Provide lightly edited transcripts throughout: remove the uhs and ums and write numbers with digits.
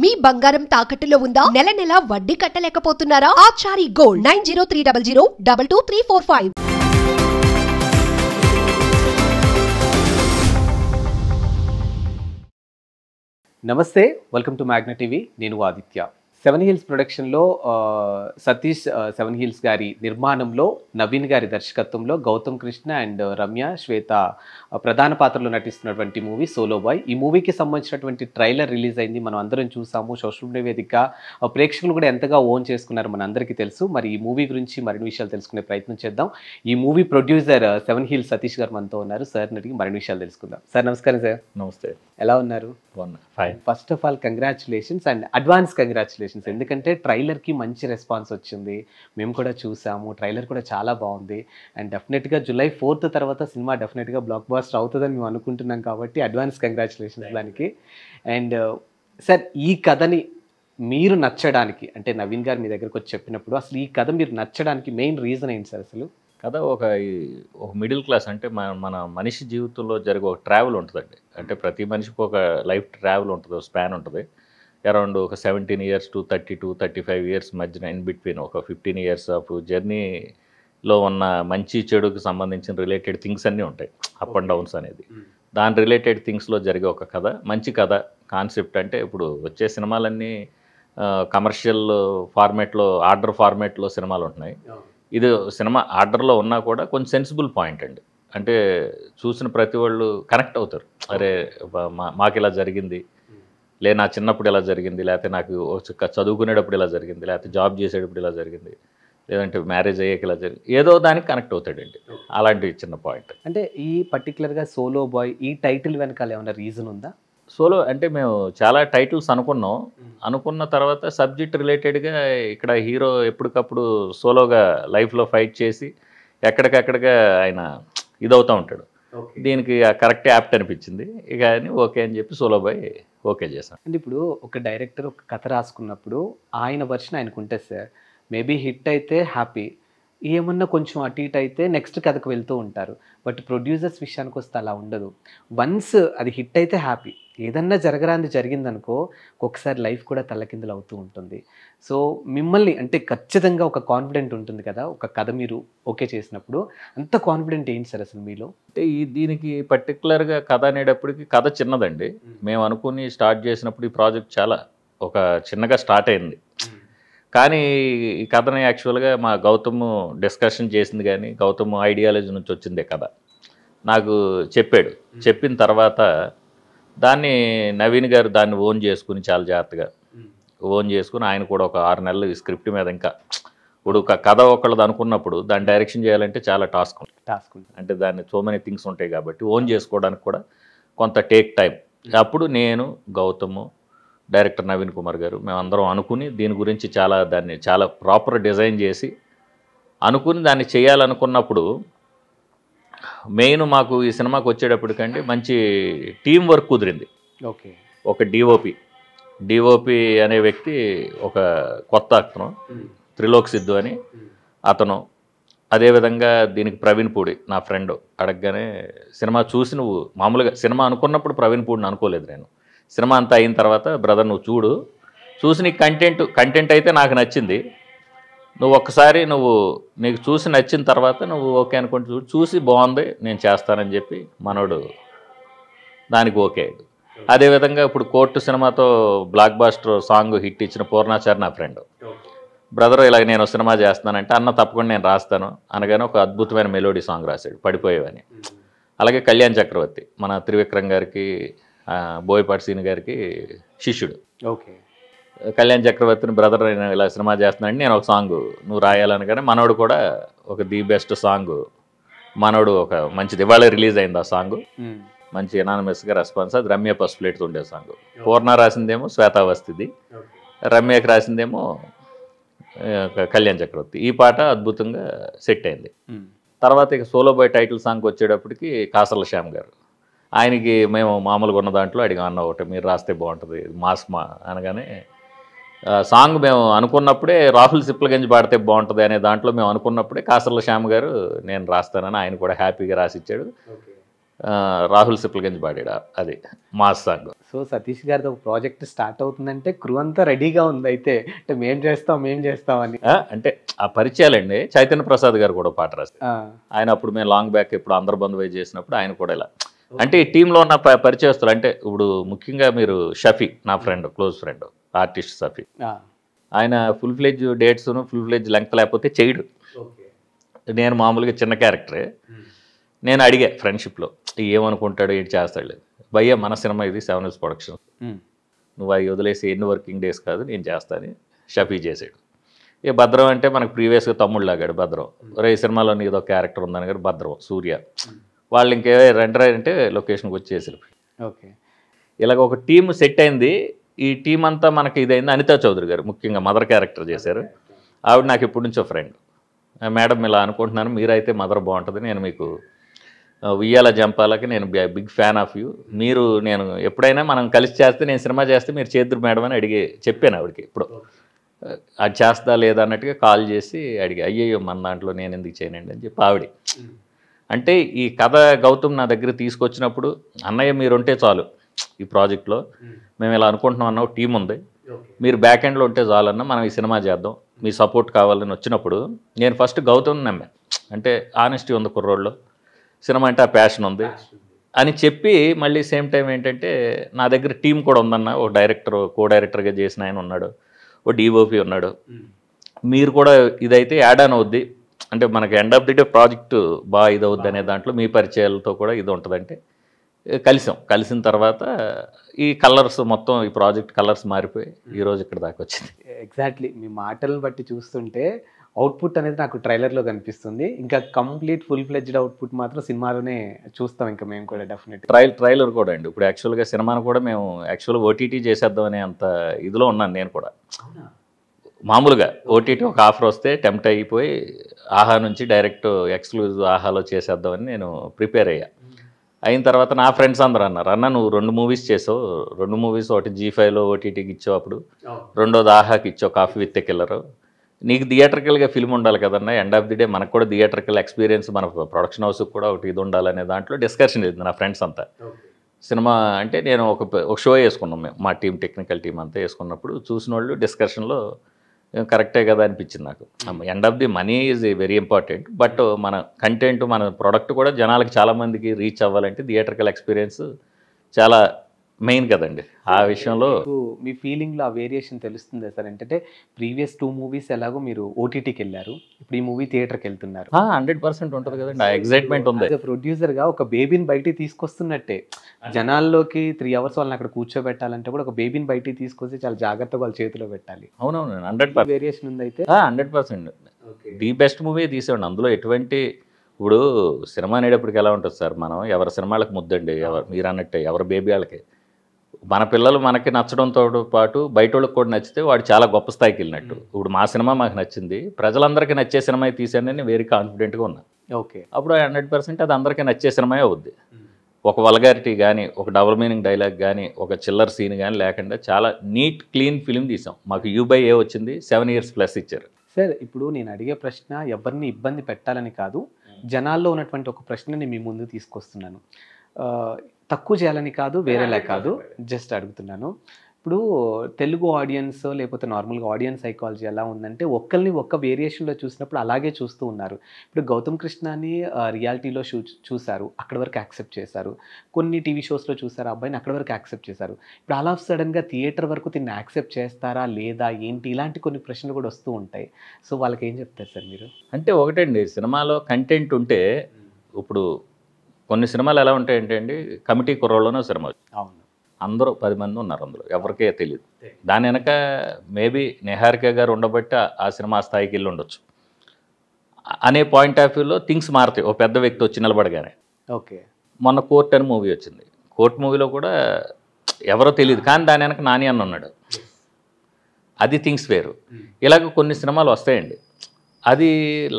మీ బంగారం తాకట్టులో ఉందా? నెల నెల వడ్డీ కట్టలేకపోతున్నారా? ఆచారి గోల్డ్ 9030022345. నమస్తే, వెల్కమ్ టు మ్యాగ్నా టీవీ. నేను ఆదిత్య. సెవెన్ హిల్స్ ప్రొడక్షన్లో సతీష్ సెవెన్ హిల్స్ గారి నిర్మాణంలో, నవీన్ గారి దర్శకత్వంలో గౌతమ్ కృష్ణ అండ్ రమ్య శ్వేత ప్రధాన పాత్రలో నటిస్తున్నటువంటి మూవీ సోలో బాయ్. ఈ మూవీకి సంబంధించినటువంటి ట్రైలర్ రిలీజ్ అయింది, మనం అందరం చూసాము. సోషల్ మీడియా వేదికగా ప్రేక్షకులు కూడా ఎంతగా ఓన్ చేసుకున్నారు మన అందరికీ తెలుసు. మరి ఈ మూవీ గురించి మరిన్ని విషయాలు తెలుసుకునే ప్రయత్నం చేద్దాం. ఈ movie producer seven hills Satish గారు మనతో ఉన్నారు. సార్ అడిగి మరిన్ని విషయాలు తెలుసుకుందాం. సార్ నమస్కారం. సార్ నమస్తే, ఎలా ఉన్నారు? Fine. First of all congratulations and advance congratulations. ఎందుకంటే ట్రైలర్కి మంచి రెస్పాన్స్ వచ్చింది, మేము కూడా చూసాము. ట్రైలర్ కూడా చాలా బాగుంది అండ్ డెఫినెట్గా July 4th తర్వాత సినిమా డెఫినెట్గా బ్లాక్ బాస్టర్ అవుతుందని మేము అనుకుంటున్నాం కాబట్టి అడ్వాన్స్ కంగ్రాచులేషన్స్ దానికి. అండ్ సార్, ఈ కథని మీరు నచ్చడానికి, అంటే నవీన్ గారు మీ దగ్గరకు వచ్చి చెప్పినప్పుడు అసలు ఈ కథ మీరు నచ్చడానికి మెయిన్ రీజన్ ఏంటి సార్? అసలు కథ ఒక మిడిల్ క్లాస్, అంటే మన మనిషి జీవితంలో జరిగే ఒక ట్రావెల్ ఉంటుందండి. అంటే ప్రతి మనిషికి ఒక లైఫ్ ట్రావెల్ ఉంటుంది, ఒక స్పాన్ ఉంటుంది. అరౌండ్ ఒక 17 years to 32-35 years మధ్యన ఇన్ బిట్వీన్ ఒక 15 years ఆఫ్ జర్నీలో ఉన్న మంచి చెడుకు సంబంధించిన రిలేటెడ్ థింగ్స్ అన్నీ ఉంటాయి, అప్ అండ్ డౌన్స్ అనేది. దాని రిలేటెడ్ థింగ్స్లో జరిగే ఒక కథ, మంచి కథ కాన్సెప్ట్. అంటే ఇప్పుడు వచ్చే సినిమాలన్నీ కమర్షియల్ ఫార్మేట్లో, ఆర్డర్ ఫార్మేట్లో సినిమాలు ఉంటున్నాయి. ఇది సినిమా ఆర్డర్లో ఉన్నా కూడా కొంచెం సెన్సిబుల్ పాయింట్ అండి. అంటే చూసిన ప్రతి వాళ్ళు కనెక్ట్ అవుతారు. అరే మాకు ఇలా జరిగింది, లే నా చిన్నప్పుడు ఇలా జరిగింది, లేకపోతే నాకు చదువుకునేటప్పుడు ఇలా జరిగింది, లేకపోతే జాబ్ చేసేటప్పుడు ఇలా జరిగింది, లేదంటే మ్యారేజ్ అయ్యాక ఇలా జరిగింది, ఏదో దానికి కనెక్ట్ అవుతాడండి. అలాంటి చిన్న పాయింట్. అంటే ఈ పర్టికులర్గా సోలో బాయ్ ఈ టైటిల్ వెనకాల ఏమైనా రీజన్ ఉందా? సోలో అంటే మేము చాలా టైటిల్స్ అనుకున్న తర్వాత సబ్జెక్ట్ రిలేటెడ్గా ఇక్కడ హీరో ఎప్పటికప్పుడు సోలోగా లైఫ్లో ఫైట్ చేసి ఎక్కడికక్కడిగా ఆయన ఇదవుతూ ఉంటాడు. దీనికి కరెక్ట్ యాప్ట్ అనిపించింది, ఇక అని ఓకే అని చెప్పి సోలో బాయ్ ఓకే చేశాను. అంటే ఇప్పుడు ఒక డైరెక్టర్ ఒక కథ రాసుకున్నప్పుడు ఆయన వర్షన్ ఆయనకు ఉంటుంది సార్. మేబీ హిట్ అయితే హ్యాపీ, ఏమన్నా కొంచెం అటు ఇటు అయితే నెక్స్ట్ కథకు వెళ్తూ ఉంటారు. బట్ ప్రొడ్యూసర్స్ విషయానికి వస్తే అలా ఉండదు. వన్స్ అది హిట్ అయితే హ్యాపీ, ఏదన్నా జరగరాంది జరిగిందనుకో ఒక్కొక్కసారి లైఫ్ కూడా తల్లకిందులు అవుతూ ఉంటుంది. సో మిమ్మల్ని అంటే ఖచ్చితంగా ఒక కాన్ఫిడెంట్ ఉంటుంది కదా, ఒక కథ మీరు ఓకే చేసినప్పుడు అంత కాన్ఫిడెంట్ ఏంటి సార్ అసలు మీలో? అంటే దీనికి పర్టికులర్గా కథ అనేటప్పటికి కథ చిన్నదండి. మేము అనుకుని స్టార్ట్ చేసినప్పుడు ఈ ప్రాజెక్ట్ చాలా ఒక చిన్నగా స్టార్ట్ అయింది. కానీ ఈ కథని యాక్చువల్గా మా గౌతమ్ డిస్కషన్ చేసింది, కానీ గౌతమ్ ఐడియాలజీ నుంచి వచ్చిందే కథ నాకు చెప్పాడు. చెప్పిన తర్వాత దాన్ని నవీన్ గారు దాన్ని ఓన్ చేసుకుని చాలా జాగ్రత్తగా ఓన్ చేసుకుని ఆయన కూడా ఒక 6 నెలలు ఈ స్క్రిప్ట్ మీద, ఇంకా ఇప్పుడు ఒక కథ ఒకళ్ళది అనుకున్నప్పుడు దాన్ని డైరెక్షన్ చేయాలంటే చాలా టాస్క్ ఉంటుంది. అంటే దాన్ని సో మెనీ థింగ్స్ ఉంటాయి కాబట్టి ఓన్ చేసుకోవడానికి కూడా కొంత టేక్ టైం. అప్పుడు నేను, గౌతమ్, డైరెక్టర్ నవీన్ కుమార్ గారు మేమందరం అనుకుని దీని గురించి దాన్ని చాలా ప్రాపర్ డిజైన్ చేసి అనుకుని దాన్ని చేయాలనుకున్నప్పుడు మెయిన్ మాకు ఈ సినిమాకి వచ్చేటప్పటికంటే మంచి టీం వర్క్ కుదిరింది. ఓకే. ఒక డిఓపి అనే వ్యక్తి, ఒక కొత్త అతను త్రిలోక్ సిద్ధు అని అతను, అదేవిధంగా దీనికి ప్రవీణ్ పూడి నా ఫ్రెండ్. అడగగానే సినిమా చూసి, నువ్వు మామూలుగా సినిమా అనుకున్నప్పుడు ప్రవీణ్ పూడిని అనుకోలేదు నేను. సినిమా అంతా అయిన తర్వాత, బ్రదర్ నువ్వు చూసి నీకు కంటెంట్ అయితే నాకు నచ్చింది, నువ్వు ఒక్కసారి నీకు చూసి నచ్చిన తర్వాత నువ్వు ఓకే అనుకుంటూ చూసి బాగుంది నేను చేస్తానని చెప్పి మనోడు దానికి ఓకే. అదేవిధంగా ఇప్పుడు కోర్టు సినిమాతో బ్లాక్ బాస్టర్ సాంగ్ హిట్ ఇచ్చిన పూర్ణాచారి నా ఫ్రెండ్. బ్రదర్ ఇలా నేను సినిమా చేస్తానంటే, అన్న తప్పకుండా నేను రాస్తాను అనగానే ఒక అద్భుతమైన మెలోడీ సాంగ్ రాశాడు, పడిపోయేవని. అలాగే కళ్యాణ్ చక్రవర్తి మన త్రివిక్రమ్ గారికి, బోయపాటి సీని గారికి శిష్యుడు. ఓకే. కళ్యాణ్ చక్రవర్తిని బ్రదర్ నేను ఇలా సినిమా చేస్తున్నాను, నేను ఒక సాంగ్ నువ్వు రాయాలనగానే మనోడు కూడా ఒక ది బెస్ట్ సాంగ్, మనోడు ఒక మంచిది ఇవాళ రిలీజ్ అయింది ఆ సాంగ్, మంచి ఎనానమస్గా రెస్పాన్స్. అది రమ్య ఫస్ట్ ప్లేట్తో ఉండే సాంగ్. పూర్ణ రాసిందేమో శ్వేతావస్థిది, రమ్యకి రాసిందేమో కళ్యాణ్ చక్రవర్తి. ఈ పాట అద్భుతంగా సెట్ అయింది. తర్వాత ఇక సోలో బాయ్ టైటిల్ సాంగ్ వచ్చేటప్పటికి కాసర్ల శ్యామ్ గారు, ఆయనకి మేము మామూలుగా ఉన్న దాంట్లో అడిగా, అన్న ఒకటి మీరు రాస్తే బాగుంటుంది అనగానే సాంగ్ మేము అనుకున్నప్పుడే రాహుల్ సిప్లగంజ్ పాడితే బాగుంటుంది అనే దాంట్లో మేము అనుకున్నప్పుడే కాసర్ల శ్యామ్ గారు నేను రాస్తానని ఆయన కూడా హ్యాపీగా రాసిచ్చాడు. రాహుల్ సిప్లగంజ్ పాడాడు అది మాస్ సాంగ్. సో సతీష్ గారితో ఒక ప్రాజెక్ట్ స్టార్ట్ అవుతుందంటే క్రూ అంతా రెడీగా ఉంది అయితే, అంటే మేం చేస్తాం అని. అంటే ఆ పరిచయాలండి. చైతన్య ప్రసాద్ గారు కూడా పాట రాస్తారు. ఆయన అప్పుడు మేము లాంగ్ బ్యాక్ ఇప్పుడు అందరు బంధు వై చేసినప్పుడు ఆయన కూడా ఇలా అంటే ఈ టీంలో ఉన్న పరిచయస్తులు. అంటే ఇప్పుడు ముఖ్యంగా మీరు షఫీ, నా friend, close friend artist Shafi, ఆయన full fledge dates full fledge length లేకపోతే చేయడు. నేను మామూలుగా చిన్న క్యారెక్టరే. నేను అడిగా ఫ్రెండ్షిప్లో ఏమనుకుంటాడు, ఏంటి చేస్తాడు. భయ్య మన సినిమా ఇది 7 Hills ప్రొడక్షన్, నువ్వు అవి వదిలేసి ఎన్ని వర్కింగ్ డేస్ కాదు నేను చేస్తాను. షఫీ చేసాడు. ఇక భద్రం అంటే మనకు ప్రీవియస్గా తమ్ముడు లాగాడు భద్రం. ఈ సినిమాలో ఏదో క్యారెక్టర్ ఉందని కానీ భద్రం, సూర్య వాళ్ళు ఇంకే రెండర్ అంటే లొకేషన్కి వచ్చేసారు. ఓకే, ఇలాగ ఒక టీమ్ సెట్ అయింది. ఈ టీం అంతా మనకి ఇదైంది. అనితా చౌదరి గారు ముఖ్యంగా మదర్ క్యారెక్టర్ చేశారు. ఆవిడ నాకు ఎప్పటి నుంచో ఫ్రెండ్. మేడం ఇలా అనుకుంటున్నాను, మీరైతే మదర్ బాగుంటుంది, నేను మీకు ఉయ్యాల జంపాలకి నేను బిగ్ ఫ్యాన్ ఆఫ్ యూ, మీరు నేను ఎప్పుడైనా మనం కలిసి చేస్తే నేను సినిమా చేస్తే మీరు చేద్దరు మేడం అని చెప్పాను ఆవిడకి. ఇప్పుడు అది చేస్తా లేదా అన్నట్టుగా కాల్ చేసి అడిగి, అయ్యయ్యో మన దాంట్లో నేను ఎందుకు చేయనండి అని చెప్పి ఆవిడ. అంటే ఈ కథ గౌతమ్ నా దగ్గర తీసుకొచ్చినప్పుడు, అన్నయ్య మీరుంటే చాలు ఈ ప్రాజెక్ట్లో, మేము ఇలా అనుకుంటున్నాం అన్న టీం ఉంది, మీరు బ్యాక్ ఎండ్లో ఉంటే చాలన్నా మనం ఈ సినిమా చేద్దాం, మీ సపోర్ట్ కావాలని వచ్చినప్పుడు నేను ఫస్ట్ గౌతమ్ నమ్మాను. అంటే ఆనెస్టీ ఉంది కుర్రోళ్ళు, సినిమా అంటే ఆ ప్యాషన్ ఉంది అని చెప్పి, మళ్ళీ సేమ్ టైం ఏంటంటే నా దగ్గర టీం కూడా ఉందన్న, ఓ డైరెక్టర్, కో డైరెక్టర్గా చేసిన ఆయన ఉన్నాడు, ఓ డిఓపి ఉన్నాడు, మీరు కూడా ఇదైతే యాడ్ ఆన్ అవుద్ది, అంటే మనకి end of the day project బాగా ఇదవుద్ది అనే దాంట్లో మీ పరిచయాలతో కూడా ఇది ఉంటుందంటే కలిసిన తర్వాత ఈ కలర్స్ మొత్తం ఈ ప్రాజెక్ట్ కలర్స్ మారిపోయి ఈరోజు ఇక్కడ దాకా వచ్చింది. ఎగ్జాక్ట్లీ మీ మాటలను బట్టి చూస్తుంటే అవుట్పుట్ అనేది నాకు ట్రైలర్లో కనిపిస్తుంది. ఇంకా కంప్లీట్ ఫుల్ ఫ్లెడ్జ్డ్ అవుట్పుట్ మాత్రం సినిమాలోనే చూస్తాం ఇంకా మేము కూడా డెఫినెట్. ట్రైలర్ కూడా అండి. ఇప్పుడు యాక్చువల్గా సినిమాను కూడా మేము యాక్చువల్గా ఓటీటీ చేసేద్దాం అనే అంత ఇదిలో ఉన్నాను నేను కూడా. మామూలుగా ఓటీటీ ఒక ఆఫర్ వస్తే టెంప్ట్ అయిపోయి ఆహా నుంచి డైరెక్ట్ ఎక్స్క్లూజివ్ ఆహాలో చేసేద్దామని నేను ప్రిపేర్ అయ్యా. అయిన తర్వాత నా ఫ్రెండ్స్ అందరూ అన్నారు, అన్న నువ్వు 2 మూవీస్ చేసావు, 2 మూవీస్, ఒకటి G5లో ఓటీటీకి ఇచ్చావు, అప్పుడు రెండోది ఆహాకి ఇచ్చావు కాఫీ విత్ కిల్లర్, నీకు థియేటర్కల్గా ఫిల్మ్ ఉండాలి కదన్నా, ఎండ్ ఆఫ్ ది డే మనకు కూడా థియేటర్కల్ ఎక్స్పీరియన్స్, మన ప్రొడక్షన్ హౌస్కి కూడా ఒకటి ఇది ఉండాలనే దాంట్లో డిస్కషన్ ఇది నా ఫ్రెండ్స్ అంతా. సినిమా అంటే నేను ఒక షో వేసుకున్నాం మేము, మా టీం టెక్నికల్ టీం అంతా వేసుకున్నప్పుడు చూసిన వాళ్ళు డిస్కషన్లో కరెక్టే కదా అనిపించింది నాకు. End of the money is very important, but మన కంటెంట్, మన ప్రోడక్ట్ కూడా జనాలకి చాలామందికి రీచ్ అవ్వాలంటే థియేటర్కల్ ఎక్స్పీరియన్స్ చాలా మెయిన్ కదండి. ఆ విషయంలో మీ ఫీలింగ్లో ఆ వేరియేషన్ తెలుస్తుంది సార్? ఏంటంటే ప్రీవియస్ 2 మూవీస్ ఎలాగో మీరు ఓటీటీకి వెళ్ళారు, ఇప్పుడు ఈ మూవీ థియేటర్కి వెళ్తున్నారు. 100% ఉంటుంది కదండి, ఆ ఎగ్జైట్మెంట్ ఉంది. ప్రొడ్యూసర్గా ఒక బేబీని బయటికి తీసుకొస్తున్నట్టే, జనాల్లోకి 3 hours వాళ్ళని అక్కడ కూర్చోబెట్టాలంటే కూడా ఒక బేబీని బయటికి తీసుకొచ్చి చాలా జాగ్రత్తగా వాళ్ళ చేతిలో పెట్టాలి. అవునవును, 100% వేరియేషన్ ఉంది. అయితే 100% ది బెస్ట్ మూవీ తీసేవాడి, అందులో ఎటువంటి. ఇప్పుడు సినిమా అనేటప్పటికి ఎలా ఉంటుంది సార్, మనం ఎవరి సినిమాలకు ముద్దండి, మీరు అన్నట్టే ఎవరి బేబీ వాళ్ళకి. మన పిల్లలు మనకి నచ్చడంతో పాటు బయట వాళ్ళకి కూడా నచ్చితే వాడు చాలా గొప్ప స్థాయికి వెళ్ళినట్టు. ఇప్పుడు మా సినిమా మాకు నచ్చింది, ప్రజలందరికీ నచ్చే సినిమా తీసానని నేను వెరీ కాన్ఫిడెంట్గా ఉన్నా. ఓకే, అప్పుడు 100% అది అందరికీ నచ్చే సినిమా అవుద్ది. ఒక వల్గారిటీ కానీ, ఒక డబుల్ మీనింగ్ డైలాగ్ కానీ, ఒక చిల్లర్ సీన్ కానీ లేకుండా చాలా నీట్ క్లీన్ ఫిలిం తీసాం. మాకు U/A వచ్చింది, 7 years ప్లస్ ఇచ్చారు. సార్ ఇప్పుడు నేను అడిగే ప్రశ్న ఎవరిని ఇబ్బంది పెట్టాలని కాదు, జనాల్లో ఉన్నటువంటి ఒక ప్రశ్నని మీ ముందు తీసుకొస్తున్నాను. తక్కువ చేయాలని కాదు, వేరేలా కాదు, జస్ట్ అడుగుతున్నాను. ఇప్పుడు తెలుగు ఆడియన్స్ లేకపోతే నార్మల్గా ఆడియన్స్ సైకాలజీ ఎలా ఉందంటే, ఒక్కరిని ఒక్క వేరియేషన్లో చూసినప్పుడు అలాగే చూస్తూ ఉన్నారు. ఇప్పుడు గౌతమ్ కృష్ణని రియాలిటీలో చూశారు, అక్కడి వరకు యాక్సెప్ట్ చేశారు. కొన్ని టీవీ షోస్లో చూసారు, అబ్బాయిని అక్కడి వరకు యాక్సెప్ట్ చేశారు. ఇప్పుడు ఆల్ ఆఫ్ సడన్గా థియేటర్ వరకు దీన్ని యాక్సెప్ట్ చేస్తారా లేదా ఏంటి, ఇలాంటి కొన్ని ప్రశ్నలు కూడా వస్తూ ఉంటాయి. సో వాళ్ళకి ఏం చెప్తారు సార్ మీరు? అంటే ఒకటండి, సినిమాలో కంటెంట్ ఉంటే, ఇప్పుడు కొన్ని సినిమాలు ఎలా ఉంటాయంటే అండి, కమిటీ కుర్రోళ్ళలోనే సినిమా, అవును, అందరూ 10 మంది ఉన్నారు అందులో, ఎవరికే తెలియదు. దాని వెనక మేబీ నిహారిక గారు ఉండబట్టి ఆ సినిమా స్థాయికి వెళ్ళి ఉండొచ్చు అనే పాయింట్ ఆఫ్ వ్యూలో థింగ్స్ మారుతాయి. ఓ పెద్ద వ్యక్తి వచ్చి నిలబడగానే. ఓకే, మొన్న కోర్ట్ అని మూవీ వచ్చింది. కోర్ట్ మూవీలో కూడా ఎవరో తెలియదు, కానీ దాని వెనక నాని అన్న ఉన్నాడు. అది థింగ్స్ వేరు. ఇలాగ కొన్ని సినిమాలు వస్తాయండి, అది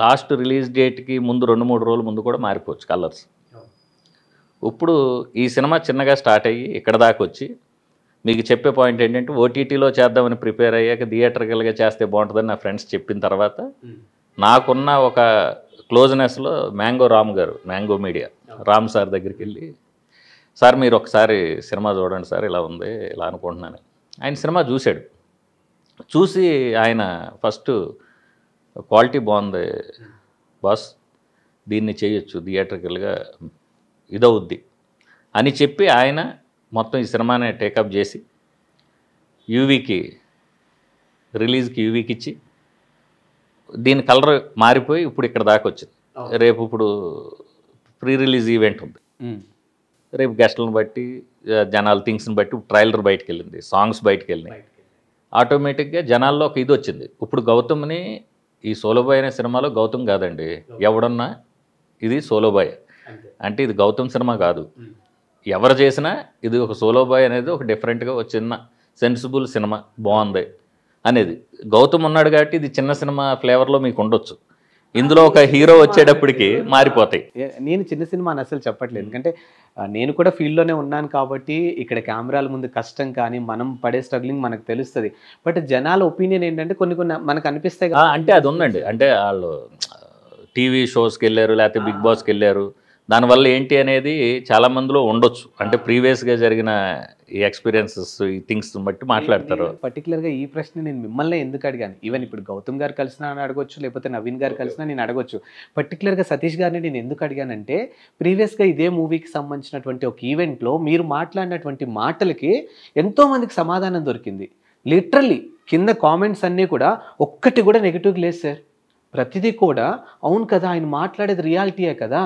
లాస్ట్ రిలీజ్ డేట్కి ముందు 2-3 రోజుల ముందు కూడా మారిపోవచ్చు కలర్స్. ఇప్పుడు ఈ సినిమా చిన్నగా స్టార్ట్ అయ్యి ఇక్కడ దాకా వచ్చి మీకు చెప్పే పాయింట్ ఏంటంటే, ఓటీటీలో చేద్దామని ప్రిపేర్ అయ్యాక థియేటర్కల్గా చేస్తే బాగుంటుందని నా ఫ్రెండ్స్ చెప్పిన తర్వాత నాకున్న ఒక క్లోజ్నెస్లో మ్యాంగో రామ్ గారు, మ్యాంగో మీడియా, రామ్ సార్ దగ్గరికి వెళ్ళి, సార్ మీరు ఒకసారి సినిమా చూడండి సార్, ఇలా ఉంది, ఇలా అనుకుంటున్నాను. ఆయన సినిమా చూశాడు. చూసి ఆయన ఫస్ట్ క్వాలిటీ బాగుంది బాస్, దీన్ని చేయొచ్చు, థియేటర్కల్గా ఇదవుద్ది అని చెప్పి ఆయన మొత్తం ఈ సినిమాని టేకప్ చేసి యూవీకి రిలీజ్కి యూవీకి ఇచ్చి దీని కలర్ మారిపోయి ఇప్పుడు ఇక్కడ దాకా వచ్చింది. రేపు ఇప్పుడు ప్రీ రిలీజ్ ఈవెంట్ ఉంది, రేపు గెస్ట్లను బట్టి జనాల థింగ్స్ని బట్టి ట్రైలర్ బయటకు వెళ్ళింది, సాంగ్స్ బయటకు వెళ్ళినాయి. ఆటోమేటిక్గా జనాల్లో ఒక ఇది వచ్చింది. ఇప్పుడు గౌతమ్ని ఈ సోలోబాయ్ అనే సినిమాలో గౌతమ్ కాదండి, ఎవడన్నా ఇది సోలోబాయ్ అంటే ఇది గౌతమ్ సినిమా కాదు. ఎవరు చేసినా ఇది ఒక సోలోబాయ్ అనేది ఒక డిఫరెంట్గా ఒక చిన్న సెన్సిబుల్ సినిమా బాగుంది అనేది. గౌతమ్ ఉన్నాడు కాబట్టి ఇది చిన్న సినిమా ఫ్లేవర్లో మీకు ఉండొచ్చు, ఇందులో ఒక హీరో వచ్చేటప్పటికి మారిపోతాయి. నేను చిన్న సినిమా అని అసలు చెప్పట్లేదు, ఎందుకంటే నేను కూడా ఫీల్డ్లోనే ఉన్నాను కాబట్టి ఇక్కడ కెమెరాల ముందు కష్టం కానీ మనం పడే స్ట్రగ్లింగ్ మనకు తెలుస్తుంది. బట్ జనాల ఒపీనియన్ ఏంటంటే కొన్ని మనకు అనిపిస్తాయి అంటే అది ఉందండి. అంటే వాళ్ళు టీవీ షోస్కి వెళ్ళారు, లేకపోతే బిగ్ బాస్కి వెళ్ళారు, దానివల్ల ఏంటి అనేది చాలా మందిలో ఉండొచ్చు. అంటే ప్రీవియస్గా జరిగిన ఈ ఎక్స్పీరియన్సెస్ ఈ థింగ్స్ బట్టి మాట్లాడతారు. పర్టికులర్గా ఈ ప్రశ్న నేను మిమ్మల్ని ఎందుకు అడిగాను, ఈవెన్ ఇప్పుడు గౌతమ్ గారు కలిసినా అని అడగొచ్చు, లేకపోతే నవీన్ గారు కలిసినా నేను అడగొచ్చు. పర్టికులర్గా సతీష్ గారిని నేను ఎందుకు అడిగానంటే ప్రీవియస్గా ఇదే మూవీకి సంబంధించినటువంటి ఒక ఈవెంట్లో మీరు మాట్లాడినటువంటి మాటలకి ఎంతోమందికి సమాధానం దొరికింది. లిటరల్లీ కింద కామెంట్స్ అన్నీ కూడా ఒక్కటి కూడా నెగిటివ్ లేదు సార్. ప్రతిదీ కూడా అవును కదా, ఆయన మాట్లాడేది రియాలిటీయే కదా,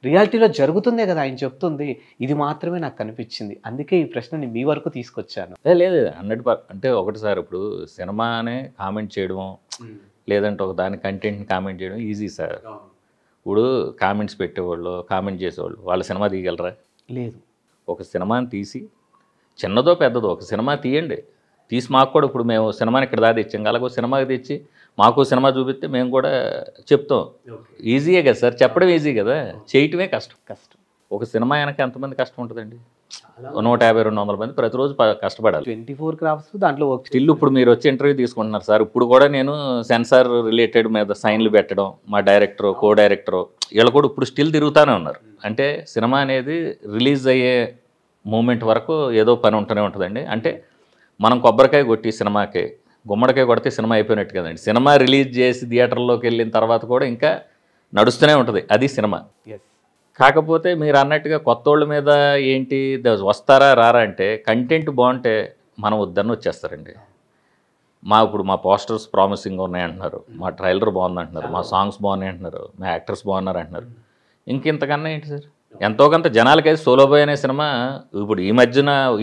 రియాలిటీలో జరుగుతుందే కదా ఆయన చెప్తుంది, ఇది మాత్రమే నాకు కనిపించింది. అందుకే ఈ ప్రశ్నని మీ వరకు తీసుకొచ్చాను. లేదు 100%. అంటే ఒకటి సార్, ఇప్పుడు సినిమానే కామెంట్ చేయడం లేదంటే ఒక దాని కంటెంట్ని కామెంట్ చేయడం ఈజీ సార్. ఇప్పుడు కామెంట్స్ పెట్టేవాళ్ళు, కామెంట్ చేసేవాళ్ళు వాళ్ళ సినిమా తీయగలరా? లేదు. ఒక సినిమాని తీసి చిన్నదో పెద్దదో ఒక సినిమా తీయండి, తీసి మాకు కూడా ఇప్పుడు మేము సినిమాని ఇక్కడ దాకా తెచ్చాం, అలాగో సినిమాకి తెచ్చి మాకు సినిమా చూపిస్తే మేము కూడా చెప్తాం. ఈజీయే కదా సార్, చెప్పడం ఈజీ కదా, చేయటమే కష్టం. ఒక సినిమా వెనక ఎంతమంది కష్టం ఉంటుందండి? 150-200 మంది ప్రతిరోజు కష్టపడాలి. 24 క్రాఫ్ట్స్ దాంట్లో స్టిల్ ఇప్పుడు మీరు వచ్చి ఇంటర్వ్యూ తీసుకుంటున్నారు సార్. ఇప్పుడు కూడా నేను సెన్సార్ రిలేటెడ్ మీద సైన్లు పెట్టడం, మా డైరెక్టరు, కో డైరెక్టరు వీళ్ళు కూడా ఇప్పుడు స్టిల్ తిరుగుతూనే ఉన్నారు. అంటే సినిమా అనేది రిలీజ్ అయ్యే మూమెంట్ వరకు ఏదో పని ఉంటూనే ఉంటుందండి. అంటే మనం కొబ్బరికాయ కొట్టి సినిమాకి గుమ్మడికాయ కొడితే సినిమా అయిపోయినట్టు కదండి. సినిమా రిలీజ్ చేసి థియేటర్లోకి వెళ్ళిన తర్వాత కూడా ఇంకా నడుస్తూనే ఉంటుంది, అది సినిమా. కాకపోతే మీరు అన్నట్టుగా కొత్త వాళ్ళ మీద ఏంటి వస్తారా రారా అంటే కంటెంట్ బాగుంటే మనం వద్దని వచ్చేస్తారండి. ఇప్పుడు మా పోస్టర్స్ ప్రామిసింగ్ ఉన్నాయి అంటున్నారు, మా ట్రైలర్ బాగుంది అంటున్నారు, మా సాంగ్స్ బాగున్నాయి అంటున్నారు, మా యాక్టర్స్ బాగున్నారు అంటున్నారు. ఇంతకన్నా ఏంటి సార్? ఎంతో కొంత జనాలకైతే సోలోబాయ్ అనే సినిమా ఇప్పుడు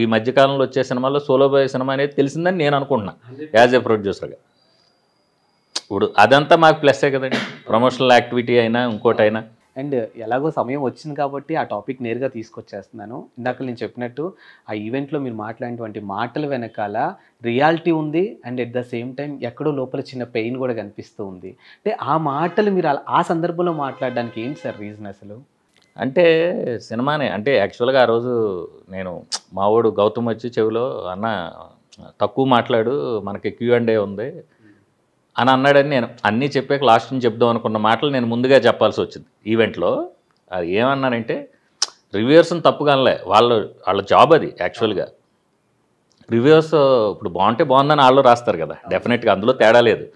ఈ మధ్యకాలంలో వచ్చే సినిమాల్లో సోలోబాయ్ సినిమా అనేది తెలిసిందని నేను అనుకుంటున్నా యాజ్ ఏ ప్రొడ్యూసర్గా. ఇప్పుడు అదంతా మాకు ప్లస్సే కదండి, ప్రమోషనల్ యాక్టివిటీ అయినా ఇంకోటి అయినా. అండ్ ఎలాగో సమయం వచ్చింది కాబట్టి ఆ టాపిక్ నేరుగా తీసుకొచ్చేస్తున్నాను. ఇందాక నేను చెప్పినట్టు ఆ ఈవెంట్లో మీరు మాట్లాడినటువంటి మాటల వెనకాల రియాలిటీ ఉంది and at the same time ఎక్కడో లోపల చిన్న పెయిన్ కూడా కనిపిస్తూ ఉంది. అంటే ఆ మాటలు మీరు ఆ సందర్భంలో మాట్లాడడానికి ఏంటి సార్ రీజన్ అసలు? అంటే సినిమానే అంటే యాక్చువల్గా ఆ రోజు నేను మావాడు గౌతమ్ వచ్చి చెవిలో అన్న తక్కువ మాట్లాడు, మనకి Q&A ఉంది అని అన్నాడని నేను అన్నీ చెప్పాక లాస్ట్ నుంచి చెప్దాం అనుకున్న మాటలు నేను ముందుగా చెప్పాల్సి వచ్చింది ఈవెంట్లో. అది ఏమన్నానంటే రివ్యూవర్స్ని తప్పుగా అనలే, వాళ్ళ జాబ్ అది యాక్చువల్గా. రివ్యూవర్స్ ఇప్పుడు బాగుంటే బాగుందని వాళ్ళు రాస్తారు కదా, డెఫినెట్గా అందులో తేడా లేదు.